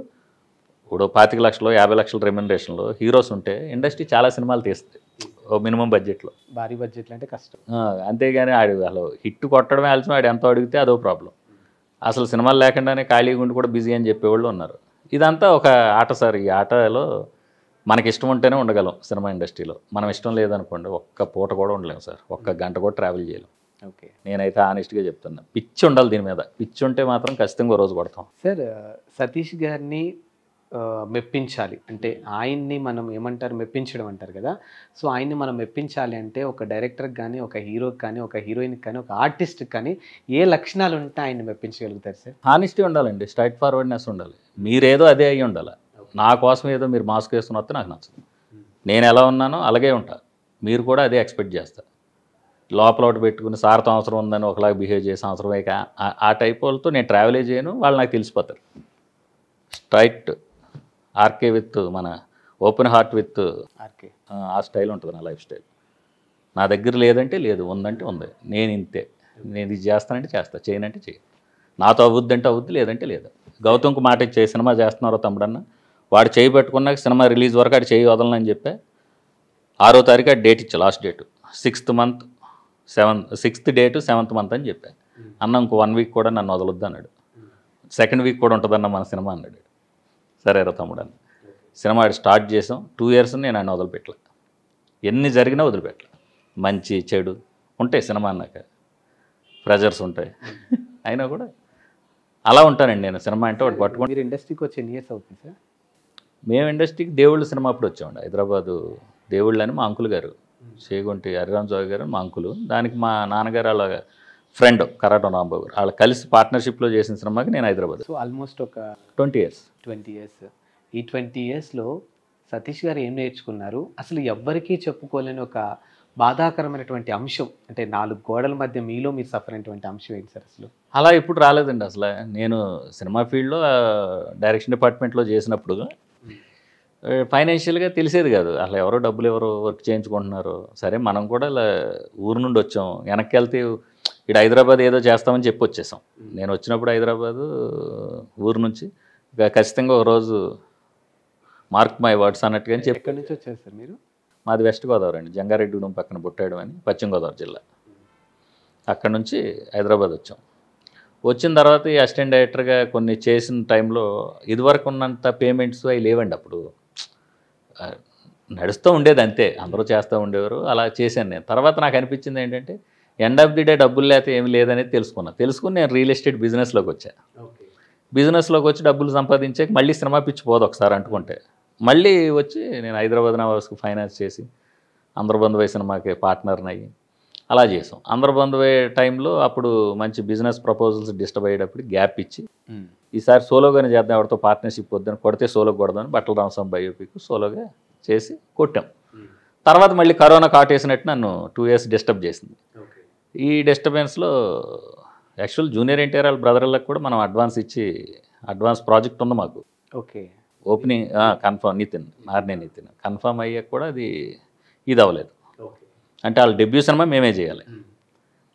ఇప్పుడు 25 లక్షలు 50 లక్షల రెమ్యునరేషన్లో హీరోస్ ఉంటే ఇండస్ట్రీ చాలా సినిమాలు తీస్తుంది ఓ మినిమం బడ్జెట్లో. భారీ బడ్జెట్లు అంటే కష్టం. అంతేగాని అసలు హిట్ కొట్టడమే ఆల్సిన వాడు ఎంత అడిగితే అదో ప్రాబ్లం. అసలు సినిమాలు లేకుండానే ఖాళీగా ఉండి కూడా బిజీ అని చెప్పేవాళ్ళు ఉన్నారు. ఇదంతా ఒక ఆట సార్. ఈ ఆటలో మనకి ఇష్టం ఉంటేనే ఉండగలం సినిమా ఇండస్ట్రీలో. మనం ఇష్టం లేదనుకోండి ఒక్క పూట కూడా ఉండలేము సార్, ఒక్క గంట కూడా ట్రావెల్ చేయలేం. ఓకే. నేనైతే ఆనెస్ట్గా చెప్తున్నా, పిచ్చి ఉండాలి దీని మీద. పిచ్చి ఉంటే మాత్రం ఖచ్చితంగా రోజు కొడతాం. సార్ సతీష్ గారిని మెప్పించాలి అంటే ఆయన్ని మనం ఏమంటారు, మెప్పించడం అంటారు కదా. సో ఆయన్ని మనం మెప్పించాలి అంటే ఒక డైరెక్టర్కి కానీ, ఒక హీరోకి కానీ, ఒక హీరోయిన్కి కానీ, ఒక ఆర్టిస్ట్కి కానీ ఏ లక్షణాలు ఉంటే ఆయన్ని మెప్పించగలుగుతారు సార్? హానెస్టీ ఉండాలండి, స్ట్రైట్ ఫార్వర్డ్నెస్ ఉండాలి. మీరేదో అదే అయ్యి ఉండాలి. నా కోసం ఏదో మీరు మాస్క్ వేసుకుని వస్తే నాకు నచ్చదు. నేను ఎలా ఉన్నానో అలాగే ఉంటా, మీరు కూడా అదే ఎక్స్పెక్ట్ చేస్తారు. లోపల ఒకటి పెట్టుకుని సార్తో అవసరం ఉందని ఒకలాగా బిహేవ్ చేసే అవసరం అయ్యాక ఆ టైప్ వాళ్ళతో నేను ట్రావెలే చేయను, వాళ్ళు నాకు తెలిసిపోతారు. స్ట్రైట్ ఆర్కే విత్ మన ఓపెన్ హార్ట్ విత్ ఆర్కే, ఆ స్టైల్ ఉంటుంది నా లైఫ్ స్టైల్. నా దగ్గర లేదంటే లేదు, ఉందంటే ఉంది. నేను ఇంతే, నేను ఇది చేస్తానంటే చేస్తా, చేయనంటే చేయ. నాతో అవుద్దంటే అవుద్ది, లేదంటే లేదు. గౌతమ్కి మాట ఇచ్చే సినిమా చేస్తున్నారో తమ్ముడన్న, వాడు చేయి పెట్టుకున్నాక సినిమా రిలీజ్ వరకు ఆడు చేయి వదలనని చెప్పే 6వ తారీఖు ఆ డేట్ ఇచ్చా, last date 6th date 7th month అని చెప్పా. అన్న ఇంకో 1 వీక్ కూడా నన్ను వదలొద్దు అన్నాడు. 2nd వీక్ కూడా ఉంటుందన్న మన సినిమా అన్నాడు. సరేరా తమ్ముడు అని సినిమా స్టార్ట్ చేసాం. 2 years నేను ఆయన వదిలిపెట్టలే, ఎన్ని జరిగినా వదిలిపెట్టలే. మంచి చెడు ఉంటాయి సినిమా అన్నాక, ప్రెజర్స్ ఉంటాయి, అయినా కూడా అలా ఉంటానండి నేను. సినిమా అంటే ఒకటి పట్టుకుంటే. మీరు ఇండస్ట్రీకి వచ్చి ఎన్ని ఇయర్స్ అవుతుంది సార్? మేము ఇండస్ట్రీకి దేవుళ్ళు సినిమా అప్పుడు వచ్చామండి. హైదరాబాదు దేవుళ్ళు అని మా అంకుల్ గారు, చేగుంటి హరిరామ్ జోగి గారు మా అంకులు. దానికి మా నాన్నగారు వాళ్ళ ఫ్రెండ్ కరాటం రాంబాబు గారు, వాళ్ళు కలిసి పార్ట్నర్షిప్లో చేసిన సినిమాకి నేను హైదరాబాద్. సో ఆల్మోస్ట్ ఒక 20 years. ఈ 20 yearsలో సతీష్ గారు ఏం నేర్చుకున్నారు? అసలు ఎవ్వరికీ చెప్పుకోలేని ఒక బాధాకరమైనటువంటి అంశం అంటే 4 గోడల మధ్య మీలో మీరు సఫర్ అయినటువంటి అంశం ఏంటి సార్ అసలు? అలా ఇప్పుడు రాలేదండి అసలు. నేను సినిమా ఫీల్డ్లో డైరెక్షన్ డిపార్ట్మెంట్లో చేసినప్పుడు ఫైనాన్షియల్గా తెలిసేది కాదు అసలు. డబ్బులు ఎవరు వర్క్ చేయించుకుంటున్నారు. సరే మనం కూడా ఇలా ఊరు నుండి వచ్చాం, వెనక్కి వెళ్తే ఇక్కడ హైదరాబాద్ ఏదో చేస్తామని చెప్పి వచ్చేసాం. నేను వచ్చినప్పుడు హైదరాబాదు ఊరు నుంచి ఖచ్చితంగా ఒక రోజు మార్క్ మై వర్డ్స్ అన్నట్టుగా అని చెప్పి. ఎక్కడి నుంచి వచ్చారు సార్ మీరు? మాది వెస్ట్ గోదావరి అండి, జంగారెడ్డిగూడెం పక్కన బుట్టాడు అని, పశ్చిమ గోదావరి జిల్లా. అక్కడ నుంచి హైదరాబాద్ వచ్చాం. వచ్చిన తర్వాత ఈ అసిస్టెంట్ డైరెక్టర్గా కొన్ని చేసిన టైంలో ఇదివరకు ఉన్నంత పేమెంట్స్ అవి లేవండి. అప్పుడు నడుస్తూ ఉండేది అంతే, అందరూ చేస్తూ ఉండేవారు. అలా చేశాను నేను. తర్వాత నాకు అనిపించింది ఏంటంటే ఎండ్ ఆఫ్ ది డే డబ్బులు లేకపోతే ఏమి లేదనేది తెలుసుకుని నేను రియల్ ఎస్టేట్ బిజినెస్లోకి వచ్చాను. బిజినెస్లోకి వచ్చి డబ్బులు సంపాదించాక మళ్ళీ సినిమా పిచ్చి పోదు ఒకసారి అంటుకుంటే. మళ్ళీ వచ్చి నేను హైదరాబాద్ నవాస్కు ఫైనాన్స్ చేసి అందరబంధువై సినిమాకి పార్ట్నర్ని అయ్యి అలా చేసాం. అందరబంధువై టైంలో అప్పుడు మంచి బిజినెస్ ప్రపోజల్స్ డిస్టర్బ్ అయ్యేటప్పుడు గ్యాప్ ఇచ్చి ఈసారి సోలోగానే చేద్దాం, ఎవరితో పార్ట్నర్షిప్ వద్దని, కొడితే సోలో కొడదామని బట్టల రామస్వామి బయోపిక్ సోలోగా చేసి కొట్టాం. తర్వాత మళ్ళీ కరోనా కాటేసినట్టు నన్ను 2 years డిస్టర్బ్ చేసింది. ఈ డిస్టర్బెన్స్లో యాక్చువల్ జూనియర్ ఎన్టీఆర్ వాళ్ళ బ్రదర్లకు కూడా మనం అడ్వాన్స్ ప్రాజెక్ట్ ఉంది మాకు. Okay. Opening confirm Narne Nitin confirm అయ్యాక కూడా అది ఇది అవ్వలేదు. అంటే వాళ్ళ డెబ్యూ సినిమా మేమే చేయాలి.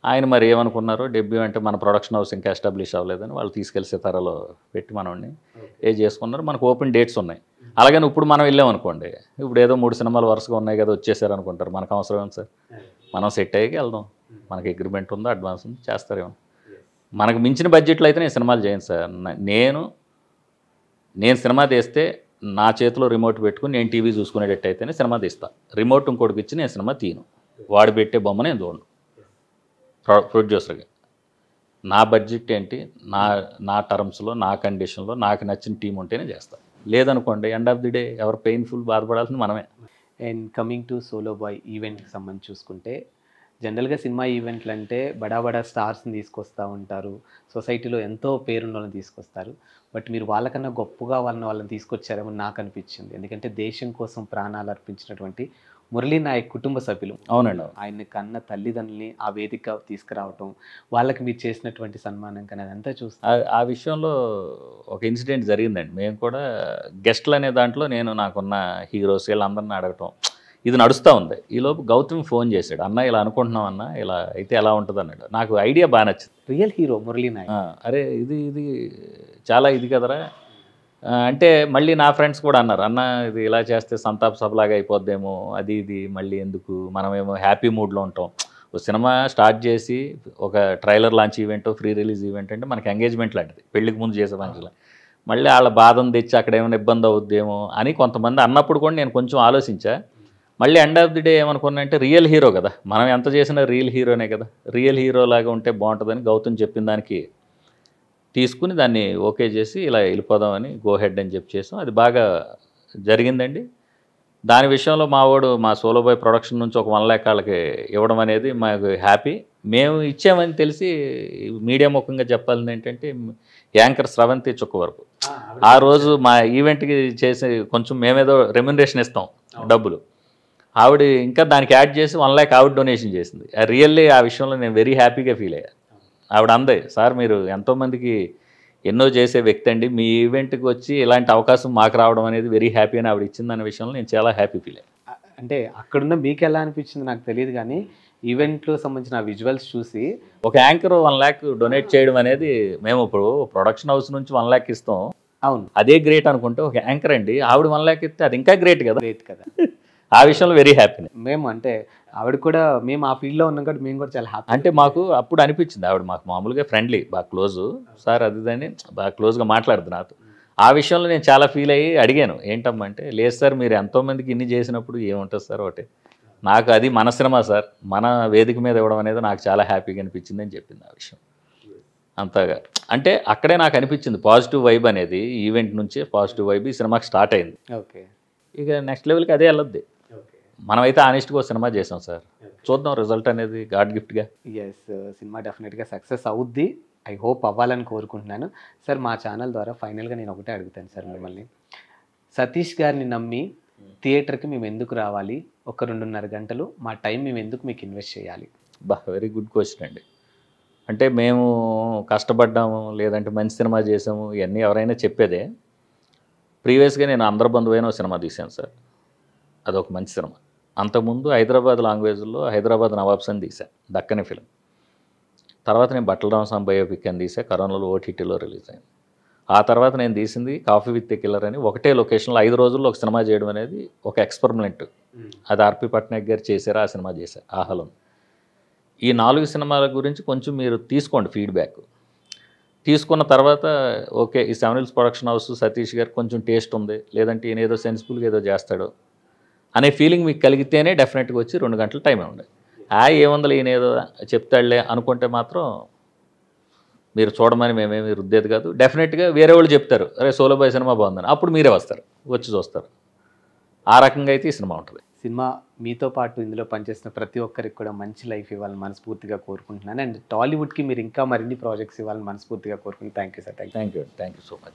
ఆయన మరి ఏమనుకున్నారు, డెబ్యూ అంటే మన ప్రొడక్షన్ హౌస్ ఇంకా ఎస్టాబ్లిష్ అవ్వలేదని వాళ్ళు తీసుకెళ్ళి సితారాలో పెట్టి మనల్ని చేసుకున్నారు. మనకు ఓపెన్ డేట్స్ ఉన్నాయి. అలాగని ఇప్పుడు మనం వెళ్ళామనుకోండి, ఇప్పుడు ఏదో 3 సినిమాలు వరుసగా ఉన్నాయి కదా వచ్చేసారు అనుకుంటారు. మనకు అవసరం ఏం సార్? మనం సెట్ అయ్యాక వెళ్దాం. మనకి అగ్రిమెంట్ ఉందో అడ్వాన్స్ ఉంది, చేస్తారేమో. మనకు మించిన బడ్జెట్లో అయితే నేను సినిమాలు చేయను సార్. నేను సినిమా తీస్తే నా చేతిలో రిమోట్ పెట్టుకుని నేను టీవీ చూసుకునేటట్టు అయితేనే సినిమా తీస్తా. రిమోట్ ఇంకోటికి ఇచ్చి నేను సినిమా తీయను. వాడు పెట్టే బొమ్మ నేను చూడను. ప్రొడ్యూసర్గా నా బడ్జెట్ ఏంటి, నా టర్మ్స్లో, నా కండిషన్లో నాకు నచ్చిన టీం ఉంటేనే చేస్తాను. లేదనుకోండి ఎండ్ ఆఫ్ ది డే ఎవరు పెయిన్ఫుల్ బాధపడాల్సింది మనమే. And coming to Solo Boy ఈవెంట్కి సంబంధించి చూసుకుంటే జనరల్గా సినిమా ఈవెంట్లు అంటే బడా బడా స్టార్స్ని తీసుకొస్తూ ఉంటారు, సొసైటీలో ఎంతో పేరున్న వాళ్ళని తీసుకొస్తారు. బట్ మీరు వాళ్ళకన్నా గొప్పగా వాళ్ళని తీసుకొచ్చారేమో నాకు అనిపించింది. ఎందుకంటే దేశం కోసం ప్రాణాలు అర్పించినటువంటి మురళీ నాయక్ కుటుంబ సభ్యులు, అవునండి. ఆయన్ని కన్న తల్లిదండ్రుల్ని ఆ వేదిక తీసుకురావటం, వాళ్ళకి మీరు చేసినటువంటి సన్మానం కానీ అదంతా చూస్తే ఆ విషయంలో ఒక ఇన్సిడెంట్ జరిగిందండి. మేము కూడా గెస్ట్లు అనే దాంట్లో నేను నాకున్న హీరోస్ వీళ్ళందరిని అడగటం ఇది నడుస్తూ ఉంది. ఈలోపు గౌతమ్ ఫోన్ చేశాడు, అన్న ఇలా అనుకుంటున్నాం అన్న, ఇలా అయితే ఎలా ఉంటుంది అన్నాడు. నాకు ఐడియా బాగా నచ్చింది. Real hero Murali Nayak. అరే ఇది చాలా ఇది కదరా అంటే మళ్ళీ నా ఫ్రెండ్స్ కూడా అన్నారు, అన్న ఇది ఇలా చేస్తే సంతాప సభలాగా అయిపోద్దేమో, అది ఇది మళ్ళీ ఎందుకు, మనమేమో హ్యాపీ మూడ్లో ఉంటాం. ఒక సినిమా స్టార్ట్ చేసి ఒక trailer launch event, free release event అంటే మనకి ఎంగేజ్మెంట్ లాంటిది, పెళ్ళికి ముందు చేసే ఫంక్షన్. మళ్ళీ వాళ్ళ బాధను తెచ్చి అక్కడ ఏమైనా ఇబ్బంది అవుద్దేమో అని కొంతమంది అన్నప్పుడు కూడా నేను కొంచెం ఆలోచించా. మళ్ళీ ఎండ్ ఆఫ్ ది డే ఏమనుకున్నా అంటే రియల్ హీరో కదా, మనం ఎంత చేసినా రియల్ హీరోనే కదా, రియల్ హీరో లాగా ఉంటే బాగుంటుందని గౌతమ్ చెప్పిన దానికి తీసుకుని దాన్ని ఓకే చేసి ఇలా వెళ్ళిపోదామని గో హెడ్ అని చెప్పి చేసాం. అది బాగా జరిగిందండి. దాని విషయంలో మా సోలో బాయ్ ప్రొడక్షన్ నుంచి ఒక 1 lakh వాళ్ళకి ఇవ్వడం అనేది మాకు హ్యాపీ. మేము ఇచ్చామని తెలిసి మీడియా ముఖంగా చెప్పాల్సింది ఏంటంటే యాంకర్ స్రవంతి చుక్క వరకు ఆ రోజు మా ఈవెంట్కి చేసి కొంచెం మేమేదో రెమ్యునరేషన్ ఇస్తాం డబ్బులు, ఆవిడ ఇంకా దానికి యాడ్ చేసి 1 lakh ఆవిడ డొనేషన్ చేసింది. రియల్లీ ఆ విషయంలో నేను వెరీ హ్యాపీగా ఫీల్ అయ్యాను. ఆవిడ అందే, సార్ మీరు ఎంతోమందికి ఎన్నో చేసే వ్యక్తి అండి, మీ ఈవెంట్కి వచ్చి ఇలాంటి అవకాశం మాకు రావడం అనేది వెరీ హ్యాపీ అని ఆవిడ ఇచ్చిందన్న విషయంలో నేను చాలా హ్యాపీ ఫీల్ అయ్యాను. అంటే అక్కడున్న మీకు ఎలా అనిపించింది నాకు తెలియదు, కానీ ఈవెంట్లో సంబంధించిన విజువల్స్ చూసి ఒక యాంకర్ 1 lakh డొనేట్ చేయడం అనేది, మేము ఇప్పుడు ప్రొడక్షన్ హౌస్ నుంచి 1 lakh ఇస్తాం, అవును అదే గ్రేట్ అనుకుంటే ఒక యాంకర్ అండి ఆవిడ 1 lakh ఇస్తే అది ఇంకా గ్రేట్ కదా. గ్రేట్ కదా. ఆ విషయంలో వెరీ హ్యాపీ. మేము అంటే ఆవిడ కూడా, మేము ఆ ఫీల్డ్లో ఉన్నాం కాబట్టి మేము కూడా చాలా హ్యాపీ. అంటే మాకు అప్పుడు అనిపించింది ఆవిడ మాకు మామూలుగా ఫ్రెండ్లీ, బాగా క్లోజు సార్ అది దాన్ని బాగా క్లోజ్గా మాట్లాడుతుంది నాతో. ఆ విషయంలో నేను చాలా ఫీల్ అయ్యి అడిగాను, ఏంటమ్మా అంటే, లేదు సార్ మీరు ఎంతోమందికి ఇన్ని చేసినప్పుడు ఏముంటుంది సార్ ఒకటి, నాకు అది మన సినిమా సార్, మన వేదిక మీద ఇవ్వడం అనేది నాకు చాలా హ్యాపీగా అనిపించింది అని చెప్పింది. ఆ విషయం అంతగా అంటే అక్కడే నాకు అనిపించింది పాజిటివ్ వైబ్ అనేది, ఈవెంట్ నుంచి పాజిటివ్ వైబ్ ఈ సినిమాకి స్టార్ట్ అయింది. ఓకే, ఇక నెక్స్ట్ లెవెల్కి అదే వెళ్ళొద్ది. మనమైతే ఆనెస్ట్గా ఒక సినిమా చేసాం సార్, చూద్దాం రిజల్ట్ అనేది గాడ్ గిఫ్ట్గా. ఎస్, సినిమా డెఫినెట్గా సక్సెస్ అవుద్ది, ఐ హోప్ అవ్వాలని కోరుకుంటున్నాను. సార్ మా ఛానల్ ద్వారా ఫైనల్గా నేను ఒకటే అడుగుతాను సార్ మిమ్మల్ని, సతీష్ గారిని నమ్మి థియేటర్కి మేము ఎందుకు రావాలి, ఒక 2.5 గంటలు మా టైం మేము ఎందుకు మీకు ఇన్వెస్ట్ చేయాలి? వెరీ గుడ్ క్వశ్చన్ అండి. అంటే మేము కష్టపడ్డాము, లేదంటే మంచి సినిమా చేసాము, ఇవన్నీ ఎవరైనా చెప్పేదే. ప్రీవియస్గా నేను అందరి బంధువైన ఒక సినిమా తీశాను సార్, అదొక మంచి సినిమా. అంతకుముందు హైదరాబాద్ లాంగ్వేజ్లో హైదరాబాద్ నవాబ్స్ అని తీశాను, దక్కని ఫిలిం. తర్వాత నేను బట్టల రామస్వామి బయోపిక్ అని తీసా, కరోనాలో ఓటీటీలో రిలీజ్ అయింది. ఆ తర్వాత నేను తీసింది కాఫీ విత్ ది కిల్లర్ అని, ఒకటే లొకేషన్లో 5 రోజుల్లో ఒక సినిమా చేయడం అనేది ఒక ఎక్స్పెరిమెంట్. అది ఆర్పి పట్నాయక్ గారు చేశారు, ఆ సినిమా చేశారు ఆహలం. ఈ 4 సినిమాల గురించి కొంచెం మీరు తీసుకోండి ఫీడ్బ్యాక్. తీసుకున్న తర్వాత ఓకే ఈ 7 Hills ప్రొడక్షన్ హౌస్ సతీష్ గారు కొంచెం టేస్ట్ ఉంది, లేదంటే ఈయన ఏదో సెన్సిబుల్గా ఏదో చేస్తాడు అనే ఫీలింగ్ మీకు కలిగితేనే డెఫినెట్గా వచ్చి 2 గంటల టైం ఉండే. ఏముందలే ఈయన ఏదో చెప్తాడులే అనుకుంటే మాత్రం మీరు చూడమని మేమేమి రుద్దేది కాదు. డెఫినెట్గా వేరే వాళ్ళు చెప్తారు, అరే సోలో బాయ్ సినిమా బాగుందని, అప్పుడు మీరే వస్తారు, వచ్చి చూస్తారు. ఆ రకంగా అయితే ఈ సినిమా ఉంటుంది. సినిమా మీతో పాటు ఇందులో పనిచేసిన ప్రతి ఒక్కరికి కూడా మంచి లైఫ్ ఇవ్వాలని మనస్ఫూర్తిగా కోరుకుంటున్నాను. అండ్ టాలీవుడ్కి మీరు ఇంకా మరిన్ని ప్రాజెక్ట్స్ ఇవ్వాలని మనస్ఫూర్తిగా కోరుకుంటున్నాను. Thank you sir. Thank you so much.